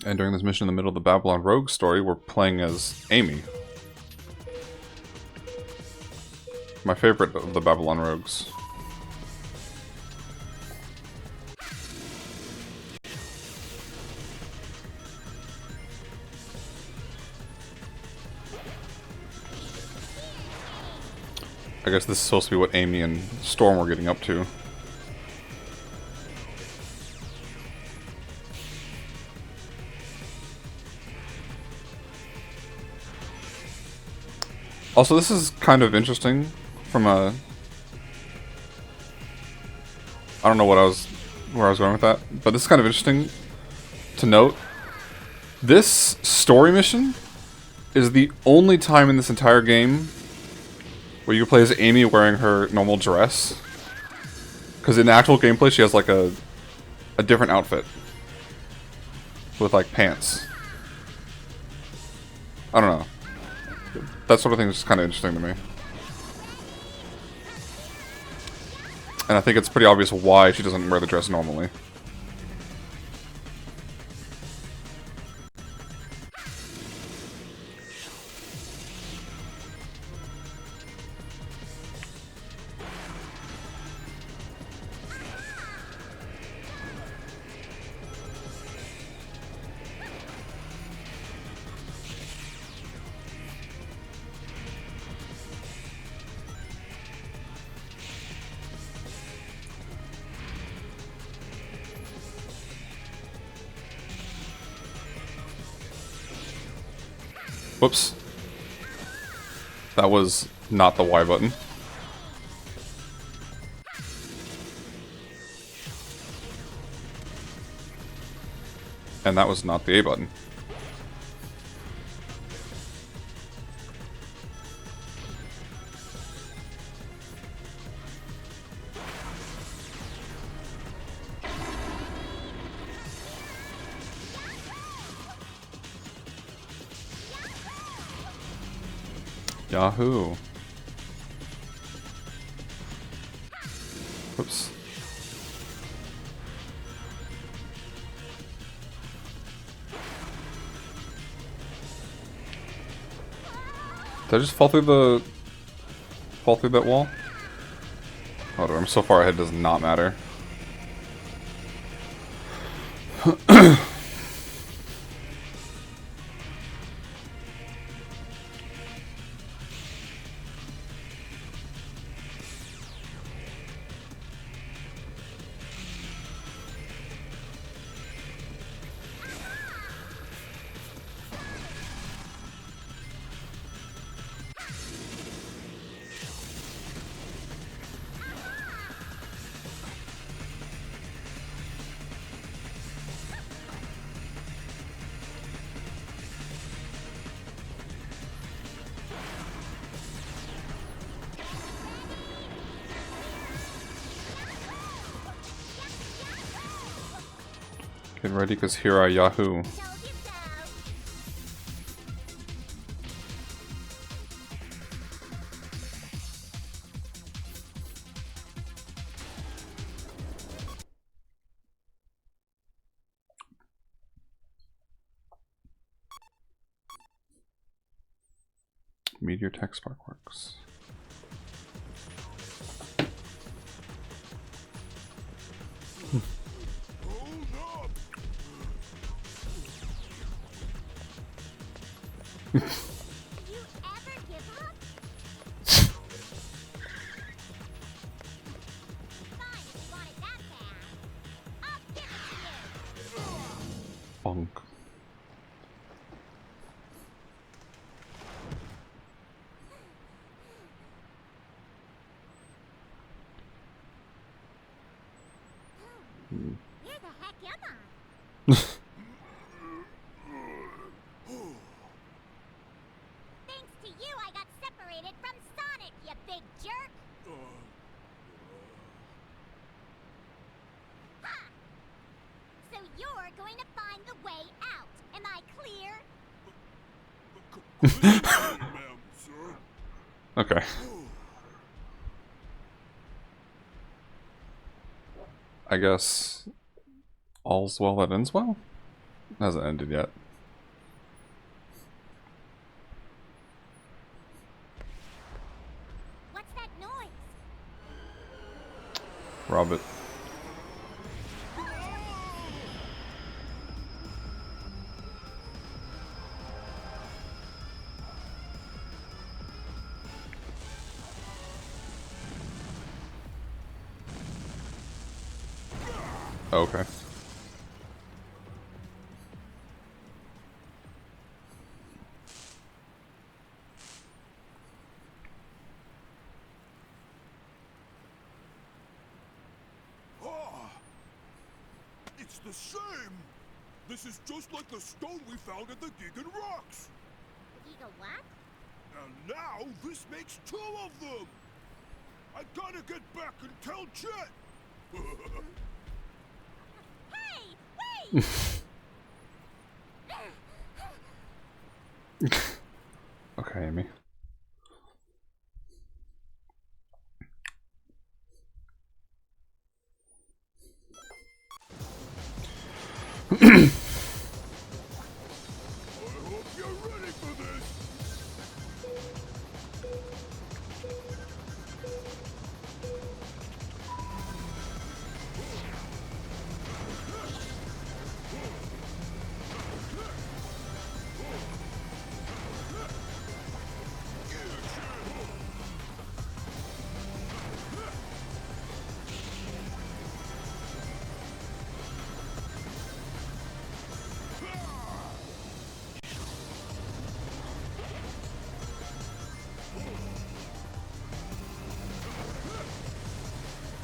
And during this mission in the middle of the Babylon Rogue story, we're playing as Amy. My favorite of the Babylon Rogues. I guess this is supposed to be what Amy and Storm were getting up to. Also, this is kind of interesting from a... I don't know where I was going with that, but this is kind of interesting to note. This story mission is the only time in this entire game where you can play as Amy wearing her normal dress. Because in actual gameplay, she has like a different outfit. With like pants. I don't know. That sort of thing is just kind of interesting to me. And I think it's pretty obvious why she doesn't wear the dress normally. Whoops. That was not the Y button. And that was not the A button. Yahoo! Whoops. Did I just fall through that wall? Oh, I'm so far ahead, it does not matter. Get ready, because here are Yahoo! Meteor Tech Sparkworks. You ever give up? Fine, Bonk. Where the heck am I? Thanks to you, I got separated from Sonic, you big jerk! Ha! So you're going to find the way out. Am I clear? Ma'am, sir. Okay. I guess all's well that ends well? Hasn't ended yet. What's that noise? Rob it. Okay. It's the same! This is just like the stone we found at the Gigan Rocks! You go what? And now this makes 2 of them! I gotta get back and tell Jet! Hey, wait! Okay, Amy. I hope you're ready for this!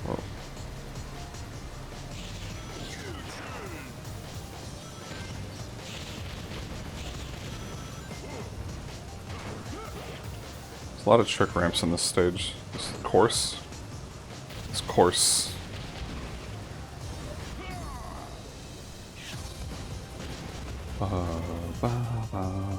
Whoa. There's a lot of trick ramps in this stage. This course. This course. Ba, ba, ba.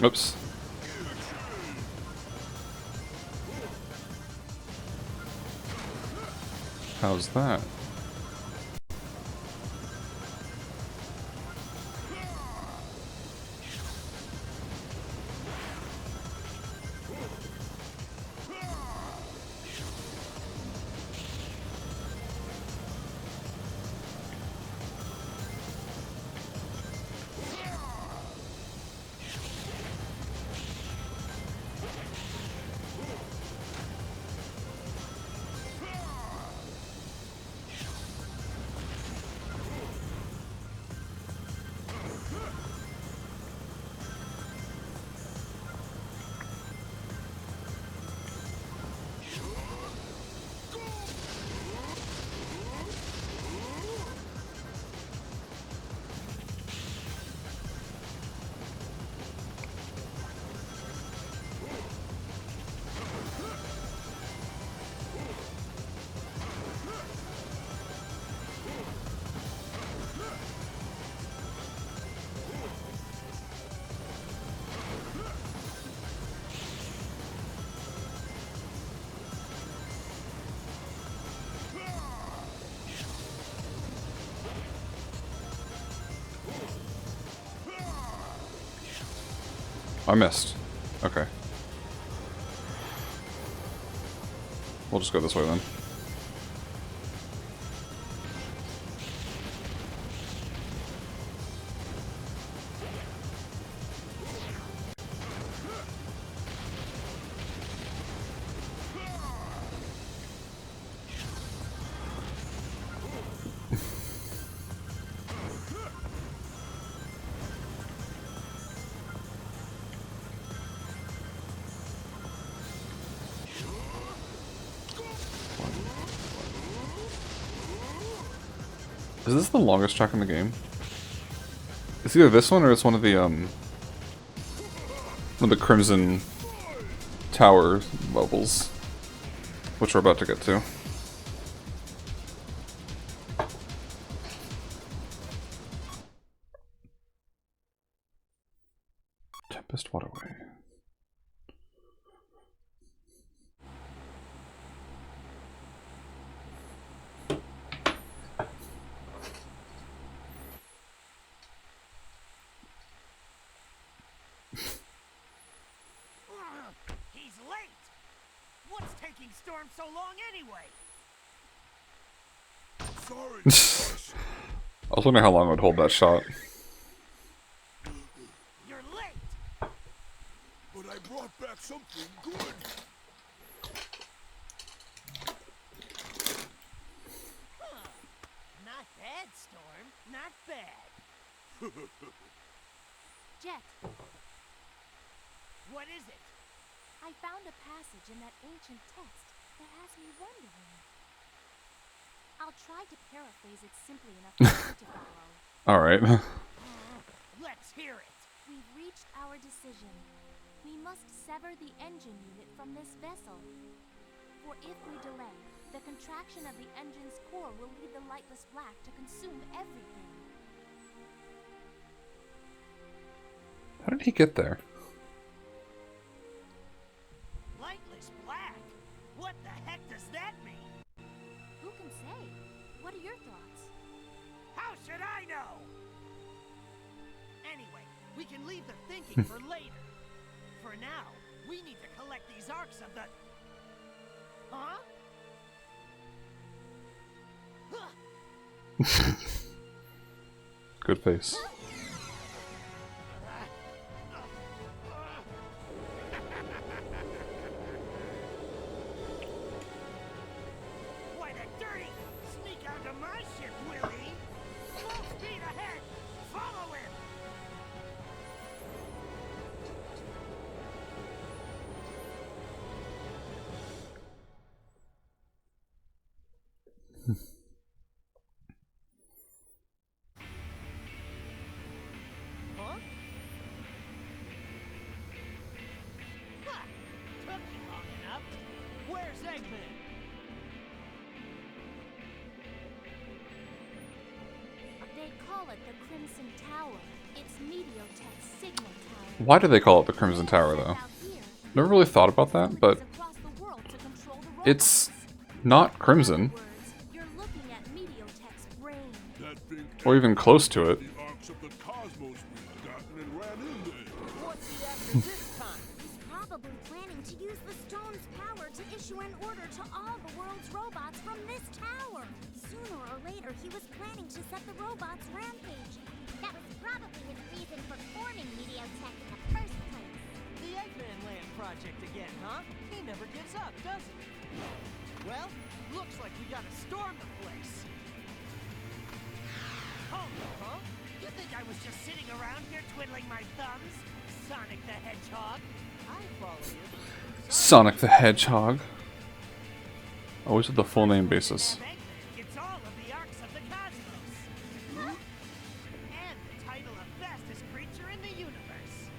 Oops. How's that? I missed. Okay. We'll just go this way then. Is this the longest track in the game? It's either this one or it's one of the Crimson Tower levels, which we're about to get to. Tempest Waterway. He's late! What's taking Storm so long anyway? Sorry, boss. I was wondering how long I would hold that shot. You're late! But I brought back something good. Huh. Not bad, Storm. Not bad. Jet, What is it? I found a passage in that ancient text that has me wondering. I'll try to paraphrase it simply enough for you to follow. Alright. Let's hear it. We've reached our decision. We must sever the engine unit from this vessel. For if we delay, the contraction of the engine's core will lead the lightless black to consume everything. How did he get there? Lightless black? What the heck does that mean? Who can say? What are your thoughts? How should I know? Anyway, we can leave the thinking for later. For now, we need to collect these arcs of the... Huh? Good face. Why the dirty! Sneak onto my ship, will he? Full speed ahead! Follow him! Huh? Ha! Took you long enough. Where's Eggman? They call it the Crimson Tower. It's Mediotech's signal tower. Why do they call it the Crimson Tower, though? Never really thought about that, but it's not Crimson, You're looking at Mediotech's brain. That thing or even close to it. the arcs of the cosmos we've gotten and ran in there. What's he after this time? He's probably planning to use the stone's power to issue an order to all the world's robots from this tower. Sooner or later, he was planning to set the robots rampaging. That was probably his reason for forming Mediotech in the first place. The Eggman Land project again, huh? He never gives up, does he? Well, looks like we gotta storm the place. Hold on, huh? You think I was just sitting around here twiddling my thumbs? Sonic the Hedgehog? I follow you. Sonic the Hedgehog. Always with the full name basis. It's all of the arcs of the cosmos. And the title of fastest creature in the universe.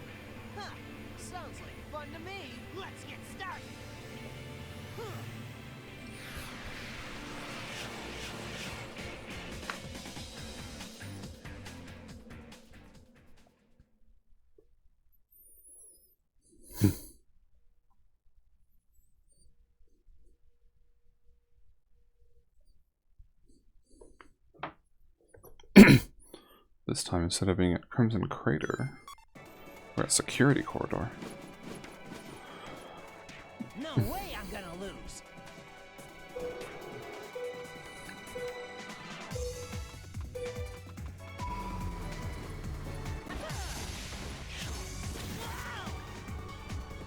Huh. Sounds like fun to me. Let's get started. This time, instead of being at Crimson Crater, We're at security corridor. No way I'm gonna lose.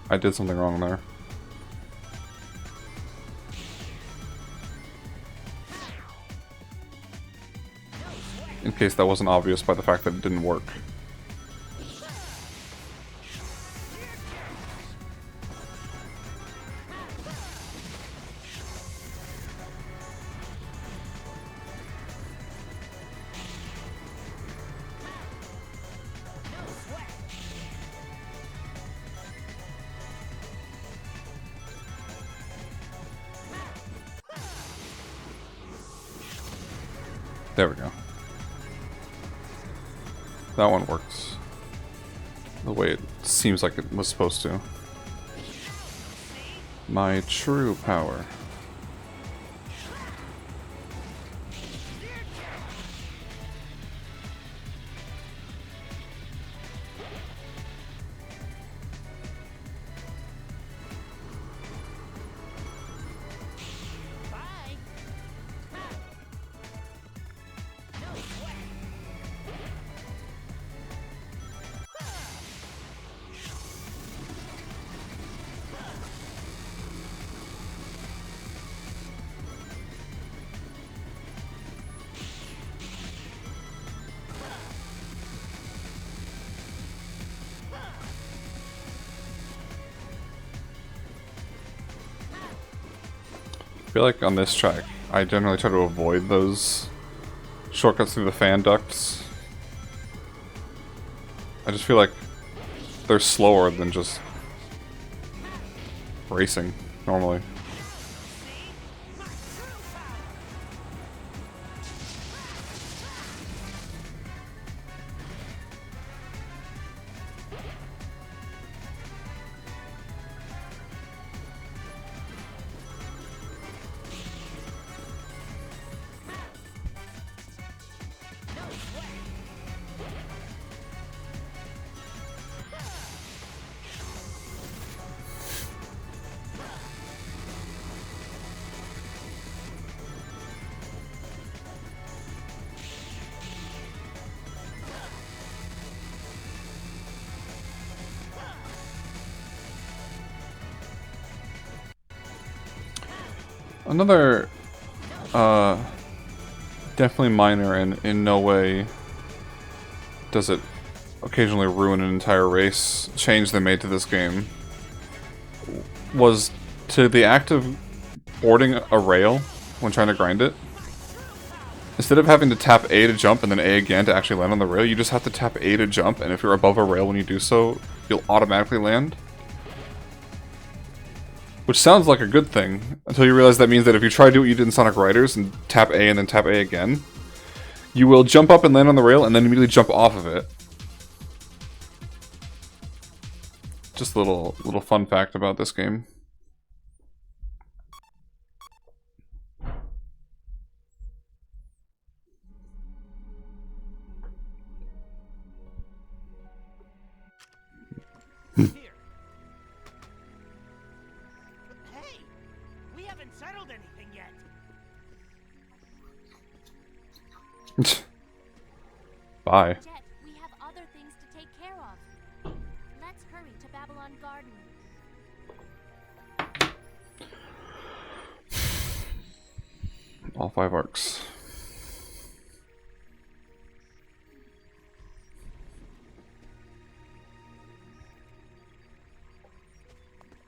I did something wrong there. In case that wasn't obvious by the fact that it didn't work. There we go. That one works the way it seems like it was supposed to. My true power. Bye. I feel like on this track, I generally try to avoid those shortcuts through the fan ducts. I just feel like they're slower than just racing normally. Another, definitely minor and in no way does it occasionally ruin an entire race change they made to this game was to the act of boarding a rail when trying to grind it. Instead of having to tap A to jump and then A again to actually land on the rail, you just have to tap A to jump, and if you're above a rail when you do so, you'll automatically land. Which sounds like a good thing, until you realize that means that if you try to do what you did in Sonic Riders and tap A and then tap A again, you will jump up and land on the rail and then immediately jump off of it. Just a little fun fact about this game. Here. Hey, we haven't settled anything yet. Bye. Jet, we have other things to take care of. Let's hurry to Babylon Garden. All 5 arcs.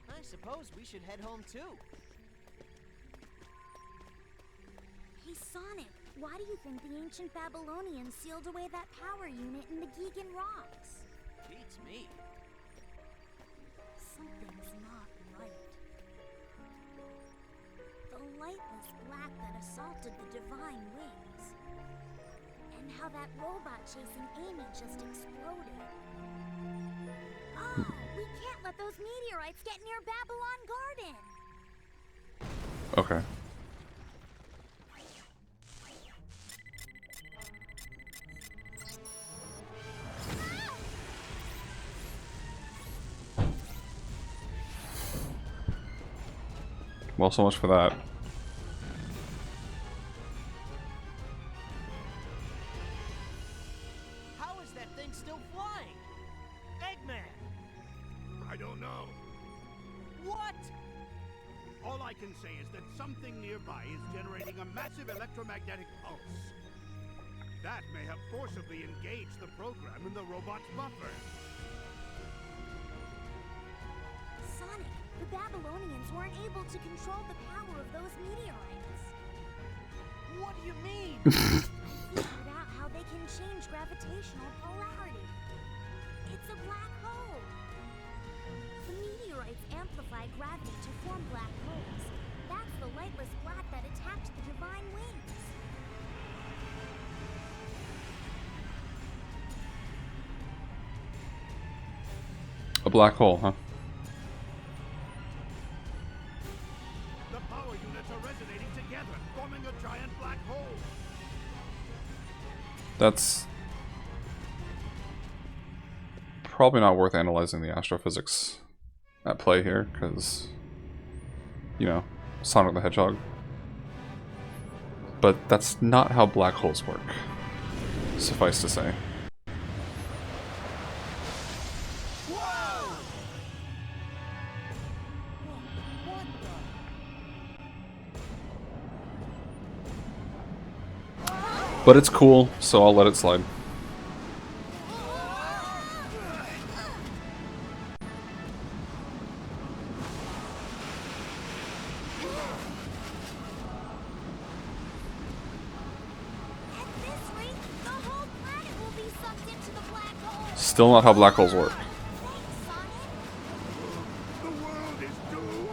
I suppose we should head home too. Hey, Sonic, why do you think the ancient Babylonians sealed away that power unit in the Gigan Rocks? Beats me. Something's not right. The lightless black that assaulted the Divine Wings. And how that robot chasing Amy just exploded. Oh, we can't let those meteorites get near Babylon Garden! Okay. Well, so much for that. How is that thing still flying? Eggman! I don't know. What? All I can say is that something nearby is generating a massive electromagnetic pulse. That may have forcibly engaged the program in the robot's buffer. Sonic, the Babylonians weren't able to control the power of those meteorites. What do you mean? Figured out how they can change gravitational polarity. It's a black hole. The meteorites amplify gravity to form black holes. That's the lightless black that attacked the Divine Wings. A black hole, huh? The power units are resonating together, forming a giant black hole. That's probably not worth analyzing the astrophysics at play here, because, you know, Sonic the Hedgehog. But that's not how black holes work, suffice to say. What the? But it's cool, so I'll let it slide. At this rate, the whole planet will be sucked into the black hole. Still not how black holes work. Thanks, Sonic. The world is doomed.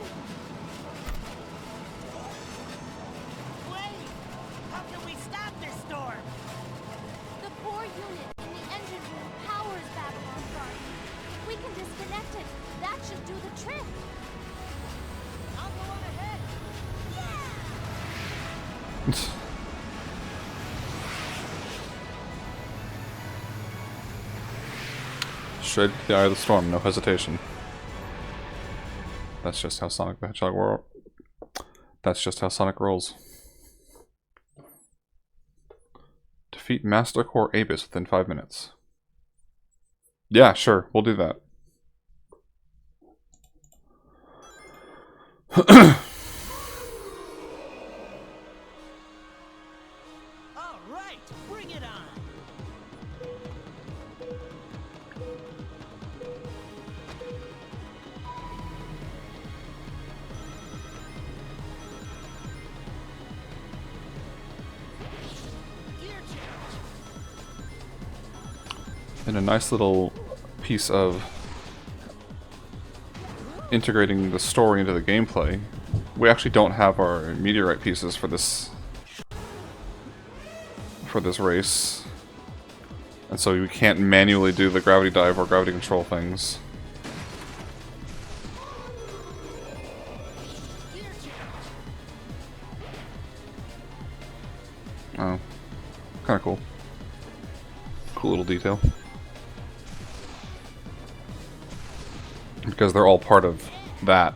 Wait! How can we stop this storm? The core unit in the engine room powers Babylon Guardian. If we can disconnect it, that should do the trick. I'll go on ahead. Yeah! Straight to the eye of the storm, no hesitation. That's just how Sonic the Hedgehog rolls. That's just how Sonic rolls. Defeat Master Core Abus within 5 minutes. Yeah, sure, we'll do that. All right, bring it on. Gear change. And a nice little piece of integrating the story into the gameplay. We actually don't have our meteorite pieces for this race, and so we can't manually do the gravity dive or gravity control things. Gear change. Oh, kind of cool. Cool little detail. Because they're all part of that.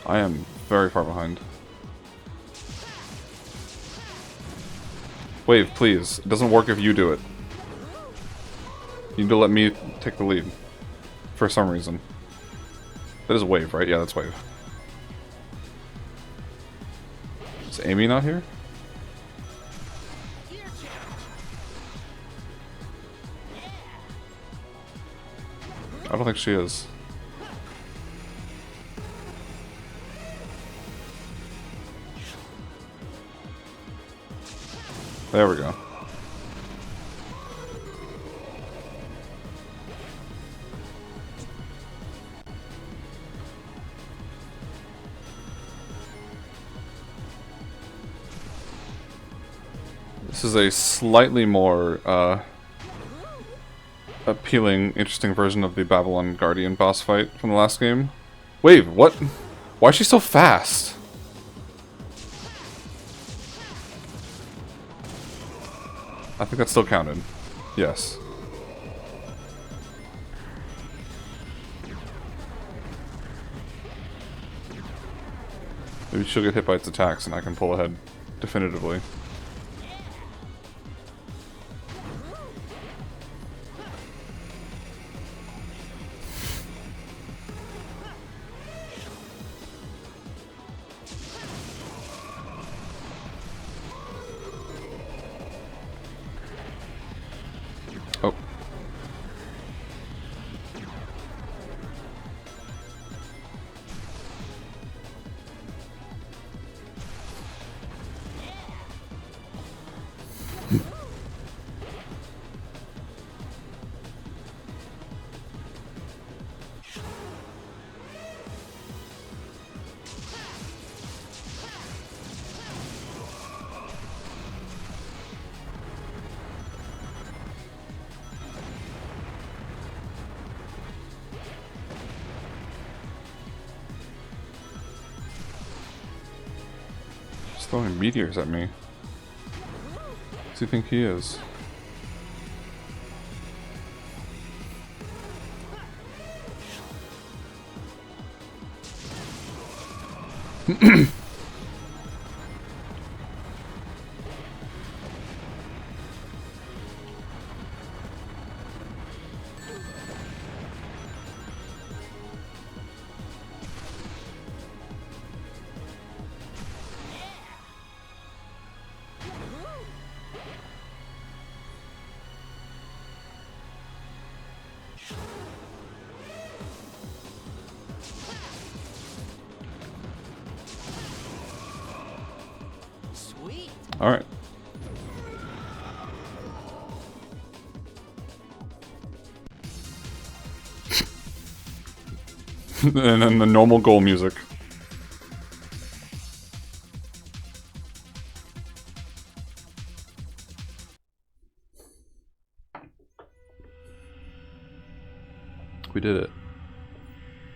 I am very far behind. Wave, please. It doesn't work if you do it. You need to let me take the lead. For some reason. That is Wave, right? Yeah, that's Wave. Is Amy not here? Gear change. I don't think she is. There we go. This is a slightly more appealing, interesting version of the Babylon Guardian boss fight from the last game. Wave, what? Why is she so fast? I think that still counted. Yes. Maybe she'll get hit by its attacks and I can pull ahead definitively. Oh. He's throwing meteors at me. What does he think he is? Sweet. All right. And then the normal goal music. We did it.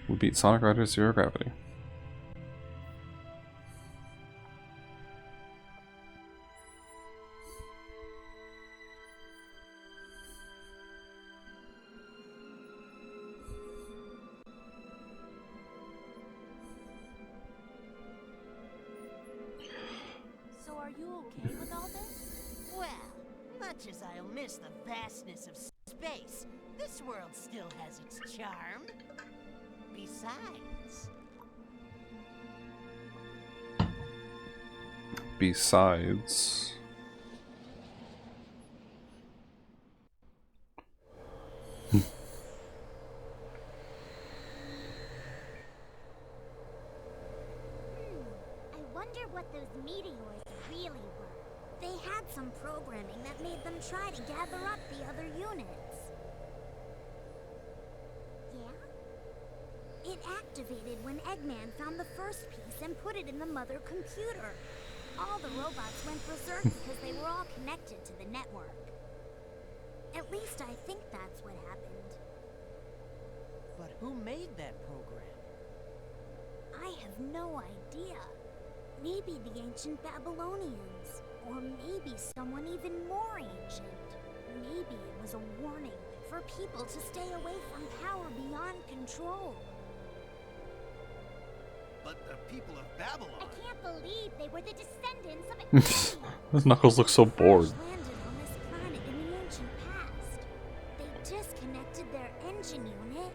We beat Sonic Riders Zero Gravity. So are you okay with all this? Well, much as I'll miss the vastness of space, this world still has its charm. Besides, Besides... I wonder what those meteors really were. They had some programming that made them try to gather up the other units. Yeah? It activated when Eggman found the first piece and put it in the mother computer. All the robots went berserk because they were all connected to the network. At least I think that's what happened. but who made that program? I have no idea. Maybe the ancient Babylonians. Or maybe someone even more ancient. Maybe it was a warning for people to stay away from power beyond control. But the people of Babylon... I can't believe they were the descendants of aliens. His Knuckles look so bored. Landed on this planet in the ancient past. They disconnected their engine unit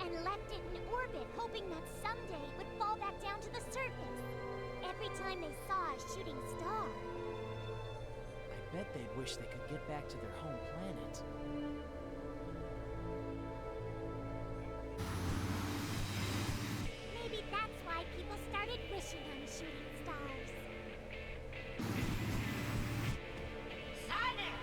and left it in orbit, hoping that someday it would fall back down to the surface. Every time they saw a shooting star. I bet they'd wish they could get back to their home planet. Maybe that's why people started wishing on shooting stars. Sonic!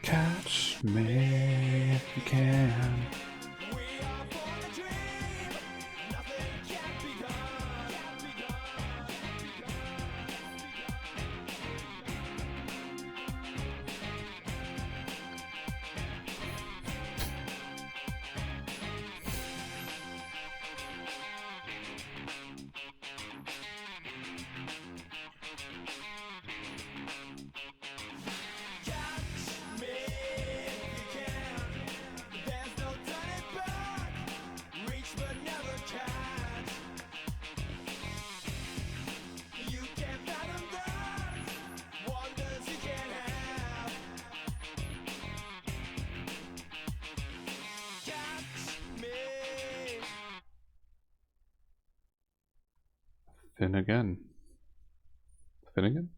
Catch me if you can. Finnegan. Finnegan?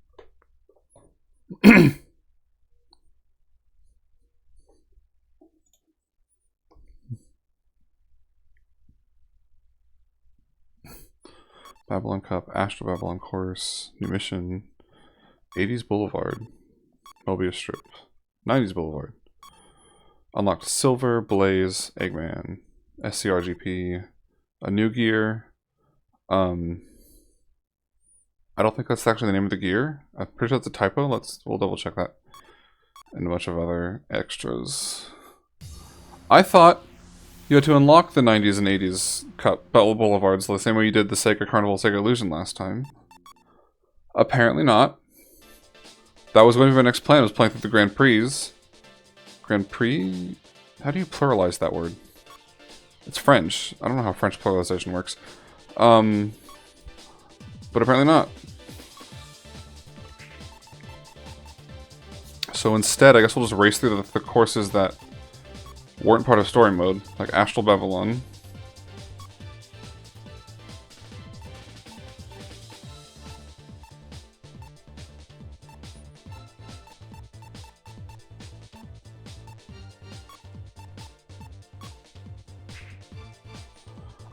Babylon Cup, Astro Babylon Course, New Mission, 80s Boulevard, Mobius Strip, 90s Boulevard. Unlocked Silver, Blaze, Eggman, SCRGP, a new gear. I don't think that's actually the name of the gear. I'm pretty sure it's a typo. We'll double check that. And a bunch of other extras. I thought you had to unlock the 90s and 80s Cup Battle Boulevards the same way you did the Sega Carnival Sega Illusion last time. Apparently not. That was going to be my next plan, was playing through the Grand Prix. Grand Prix? How do you pluralize that word? It's French. I don't know how French pluralization works. But apparently not. So instead, I guess we'll just race through the courses that weren't part of story mode, like Astral Babylon.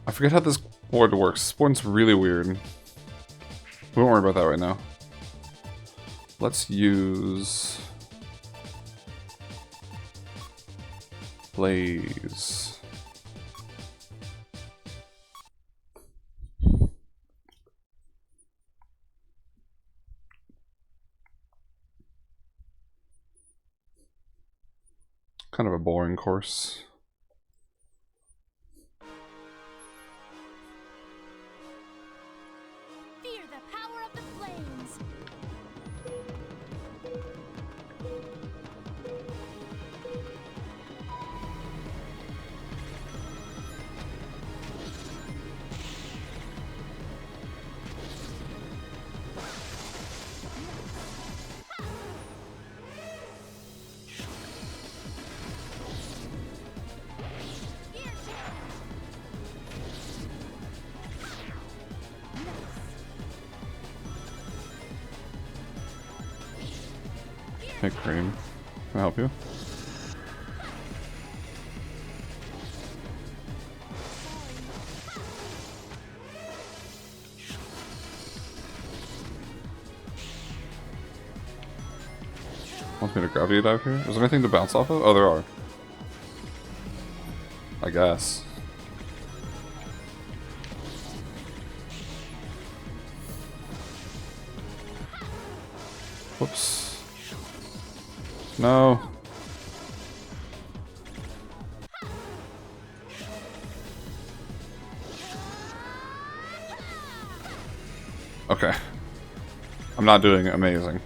I forget how this board works. This board's really weird. We won't worry about that right now. Let's use Blaze. Kind of a boring course. Fear the power of the flames. Hey, Cream. Can I help you? Wants me to gravity dive here? Is there anything to bounce off of? Oh, there are. I guess. Whoops. No. Okay. I'm not doing amazing.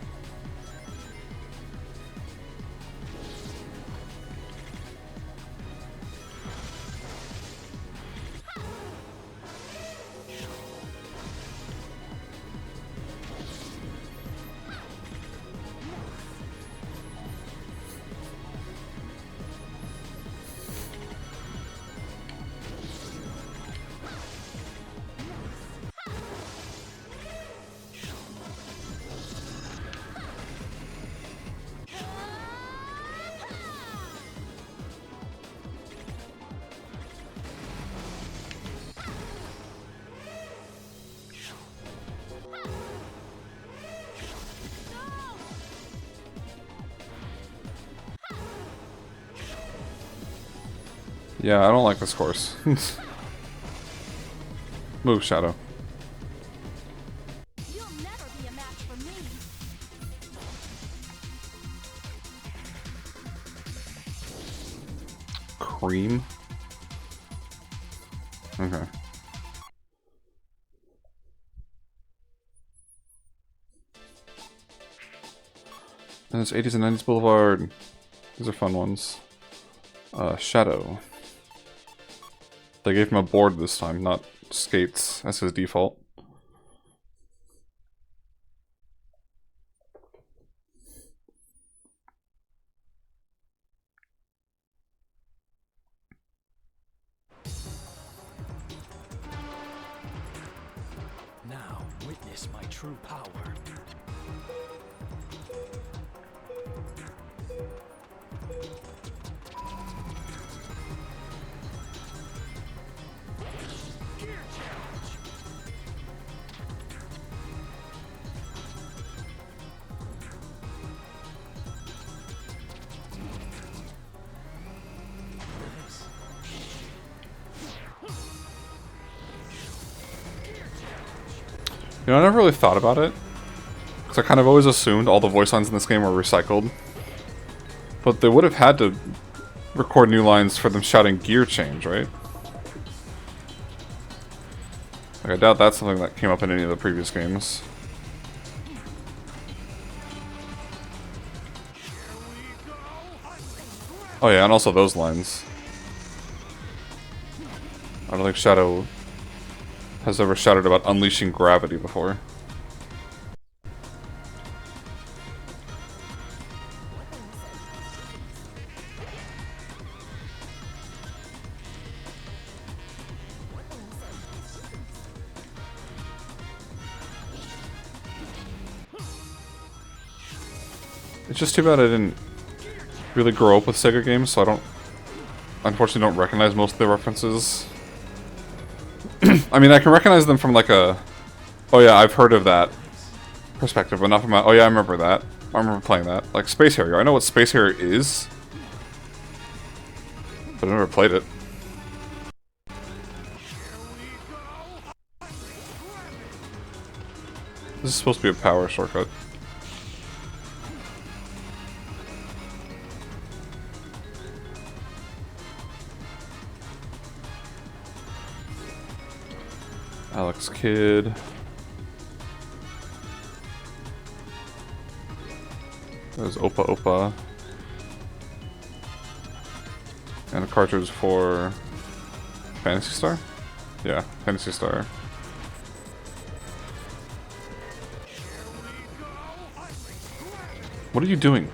Yeah, I don't like this course. Move, Shadow. You'll never be a match for me. Cream? Okay. And it's 80s and 90s Boulevard. These are fun ones. Shadow. They gave him a board this time, not skates as his default. Now, witness my true power. You know, I never really thought about it. Because I kind of always assumed all the voice lines in this game were recycled. But they would have had to record new lines for them shouting gear change, right? Like, I doubt that's something that came up in any of the previous games. Oh yeah, and also those lines. I don't think Shadow has ever shouted about unleashing gravity before. It's just too bad I didn't really grow up with Sega games, so I unfortunately don't recognize most of the references. I mean, I can recognize them from like a, oh yeah, I've heard of that perspective, but not from a, oh yeah, I remember that. I remember playing that. Like Space Harrier. I know what Space Harrier is, but I've never played it. This is supposed to be a power shortcut. Alex Kidd. There's Opa Opa. And a cartridge for Phantasy Star? Yeah, Phantasy Star. What are you doing?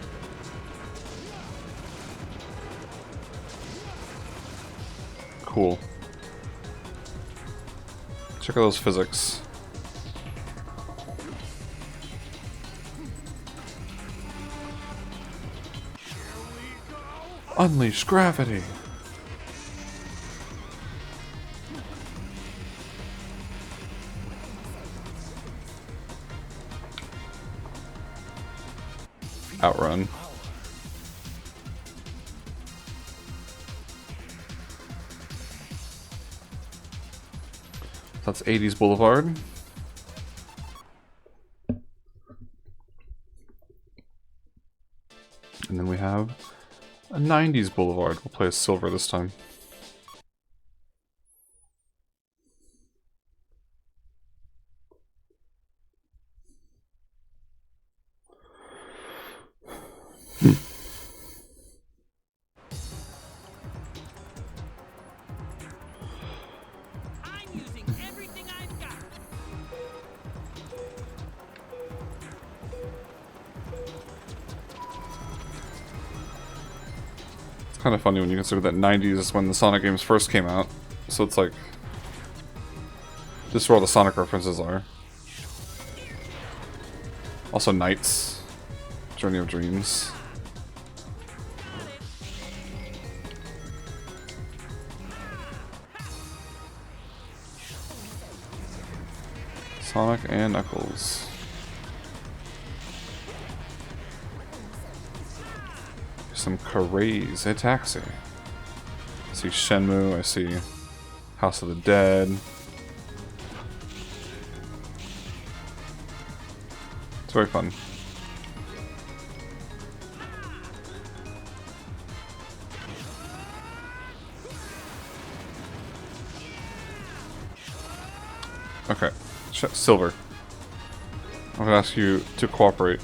Cool. Check out those physics. Unleash gravity. Outrun. That's 80s Boulevard. And then we have a 90s Boulevard. We'll play as Silver this time. I'm using everything I've got. It's kind of funny when you consider that 90s is when the Sonic games first came out. So it's like... This is where all the Sonic references are. Also Nights. Journey of Dreams. Sonic and Knuckles. Some crazy taxi. I see Shenmue, I see House of the Dead. It's very fun. Okay, Silver. I'm gonna ask you to cooperate.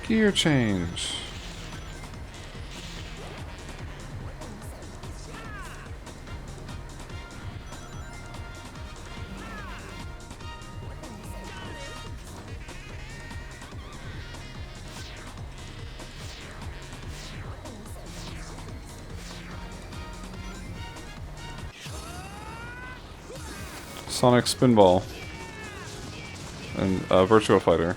Gear change. Sonic Spinball and Virtua Fighter.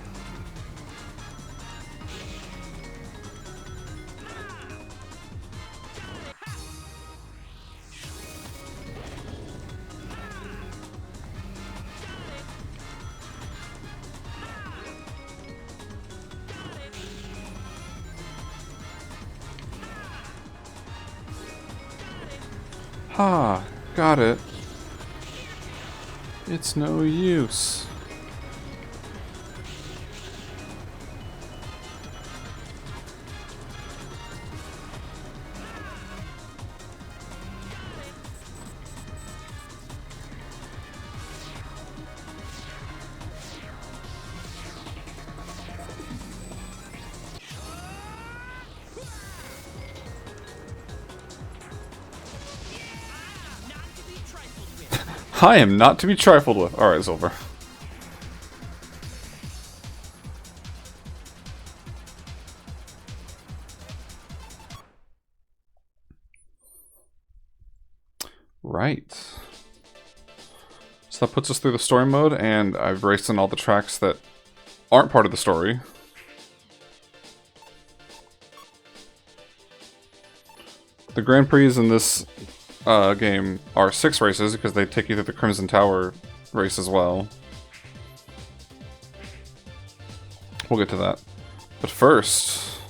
Ha! Got it. It's no use. I am not to be trifled with. Alright, Silver. Right. So that puts us through the story mode, and I've raced in all the tracks that aren't part of the story. The Grand Prix in this game are 6 races because they take you through the Crimson Tower race as well. We'll get to that. But first...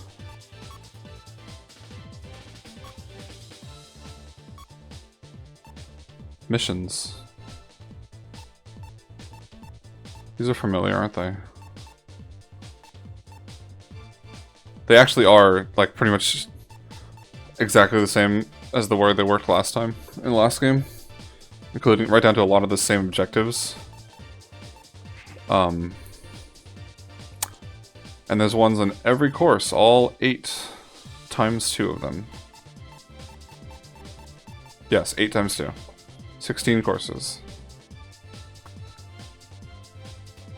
missions. These are familiar, aren't they? They actually are, like, pretty much exactly the same as the way they worked last time in the last game, including right down to a lot of the same objectives. And there's ones on every course, all 8 times 2 of them. Yes, 8 times 2. 16 courses.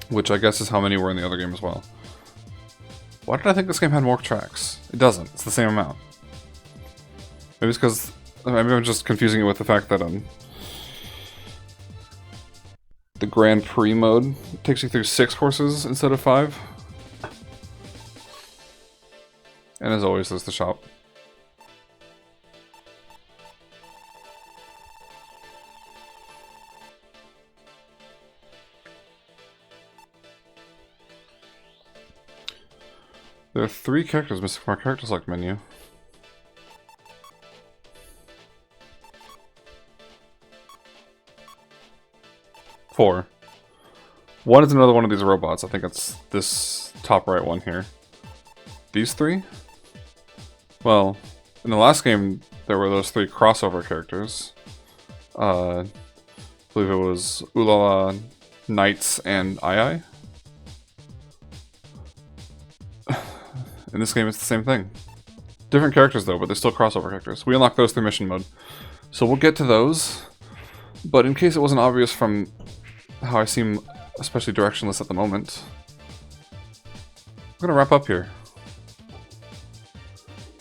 which I guess is how many were in the other game as well. Why did I think this game had more tracks? It doesn't. It's the same amount. Maybe it's because... Maybe I'm just confusing it with the fact that the Grand Prix mode takes you through 6 courses instead of 5. And as always, there's the shop. There are 3 characters missing from our character select menu. Four. One is another one of these robots. I think it's this top right one here. These 3? Well, in the last game, there were those 3 crossover characters. I believe it was Ulala, Knights, and Ai. In this game, it's the same thing. Different characters, though, but they're still crossover characters. We unlock those through mission mode. So we'll get to those. But in case it wasn't obvious from how I seem especially directionless at the moment, I'm gonna wrap up here.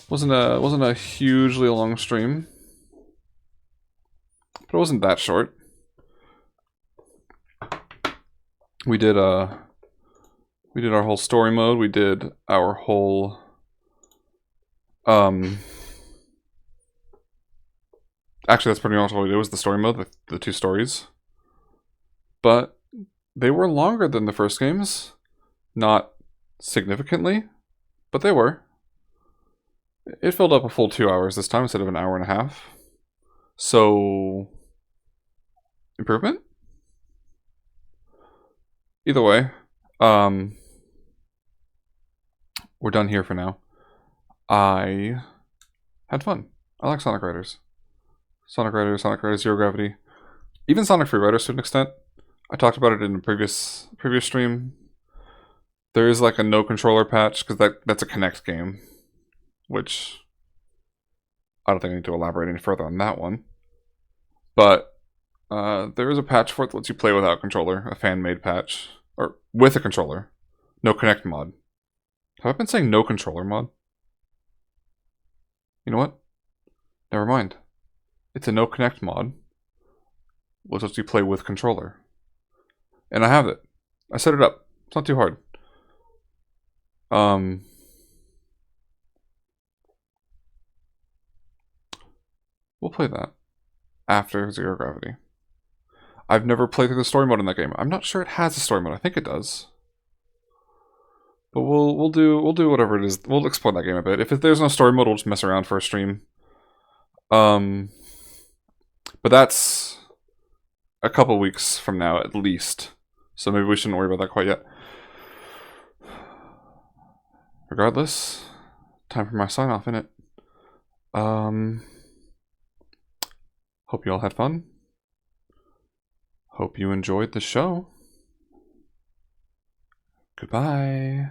Wasn't a hugely long stream, but it wasn't that short. We did our whole story mode. We did our whole actually, that's pretty much all we did was the story mode, the 2 stories. But they were longer than the first games. Not significantly, but they were. It filled up a full 2 hours this time instead of an hour and a half. So, improvement? Either way, we're done here for now. I had fun. I like Sonic Riders. Sonic Riders, Zero Gravity. Even Sonic Free Riders to an extent. I talked about it in a previous stream. There is like a no controller patch, because that's a Kinect game. Which, I don't think I need to elaborate any further on that one. But, there is a patch for it that lets you play without controller. A fan-made patch. Or, with a controller. No Kinect mod. Have I been saying no controller mod? You know what? Never mind. It's a no Kinect mod. Which lets you play with controller. And I have it. I set it up. It's not too hard. We'll play that after Zero Gravity. I've never played through the story mode in that game. I'm not sure it has a story mode. I think it does. But we'll do whatever it is. We'll explore that game a bit. If there's no story mode, we'll just mess around for a stream. But that's a couple weeks from now at least. So maybe we shouldn't worry about that quite yet. Regardless, time for my sign off, innit? Hope you all had fun. Hope you enjoyed the show. Goodbye.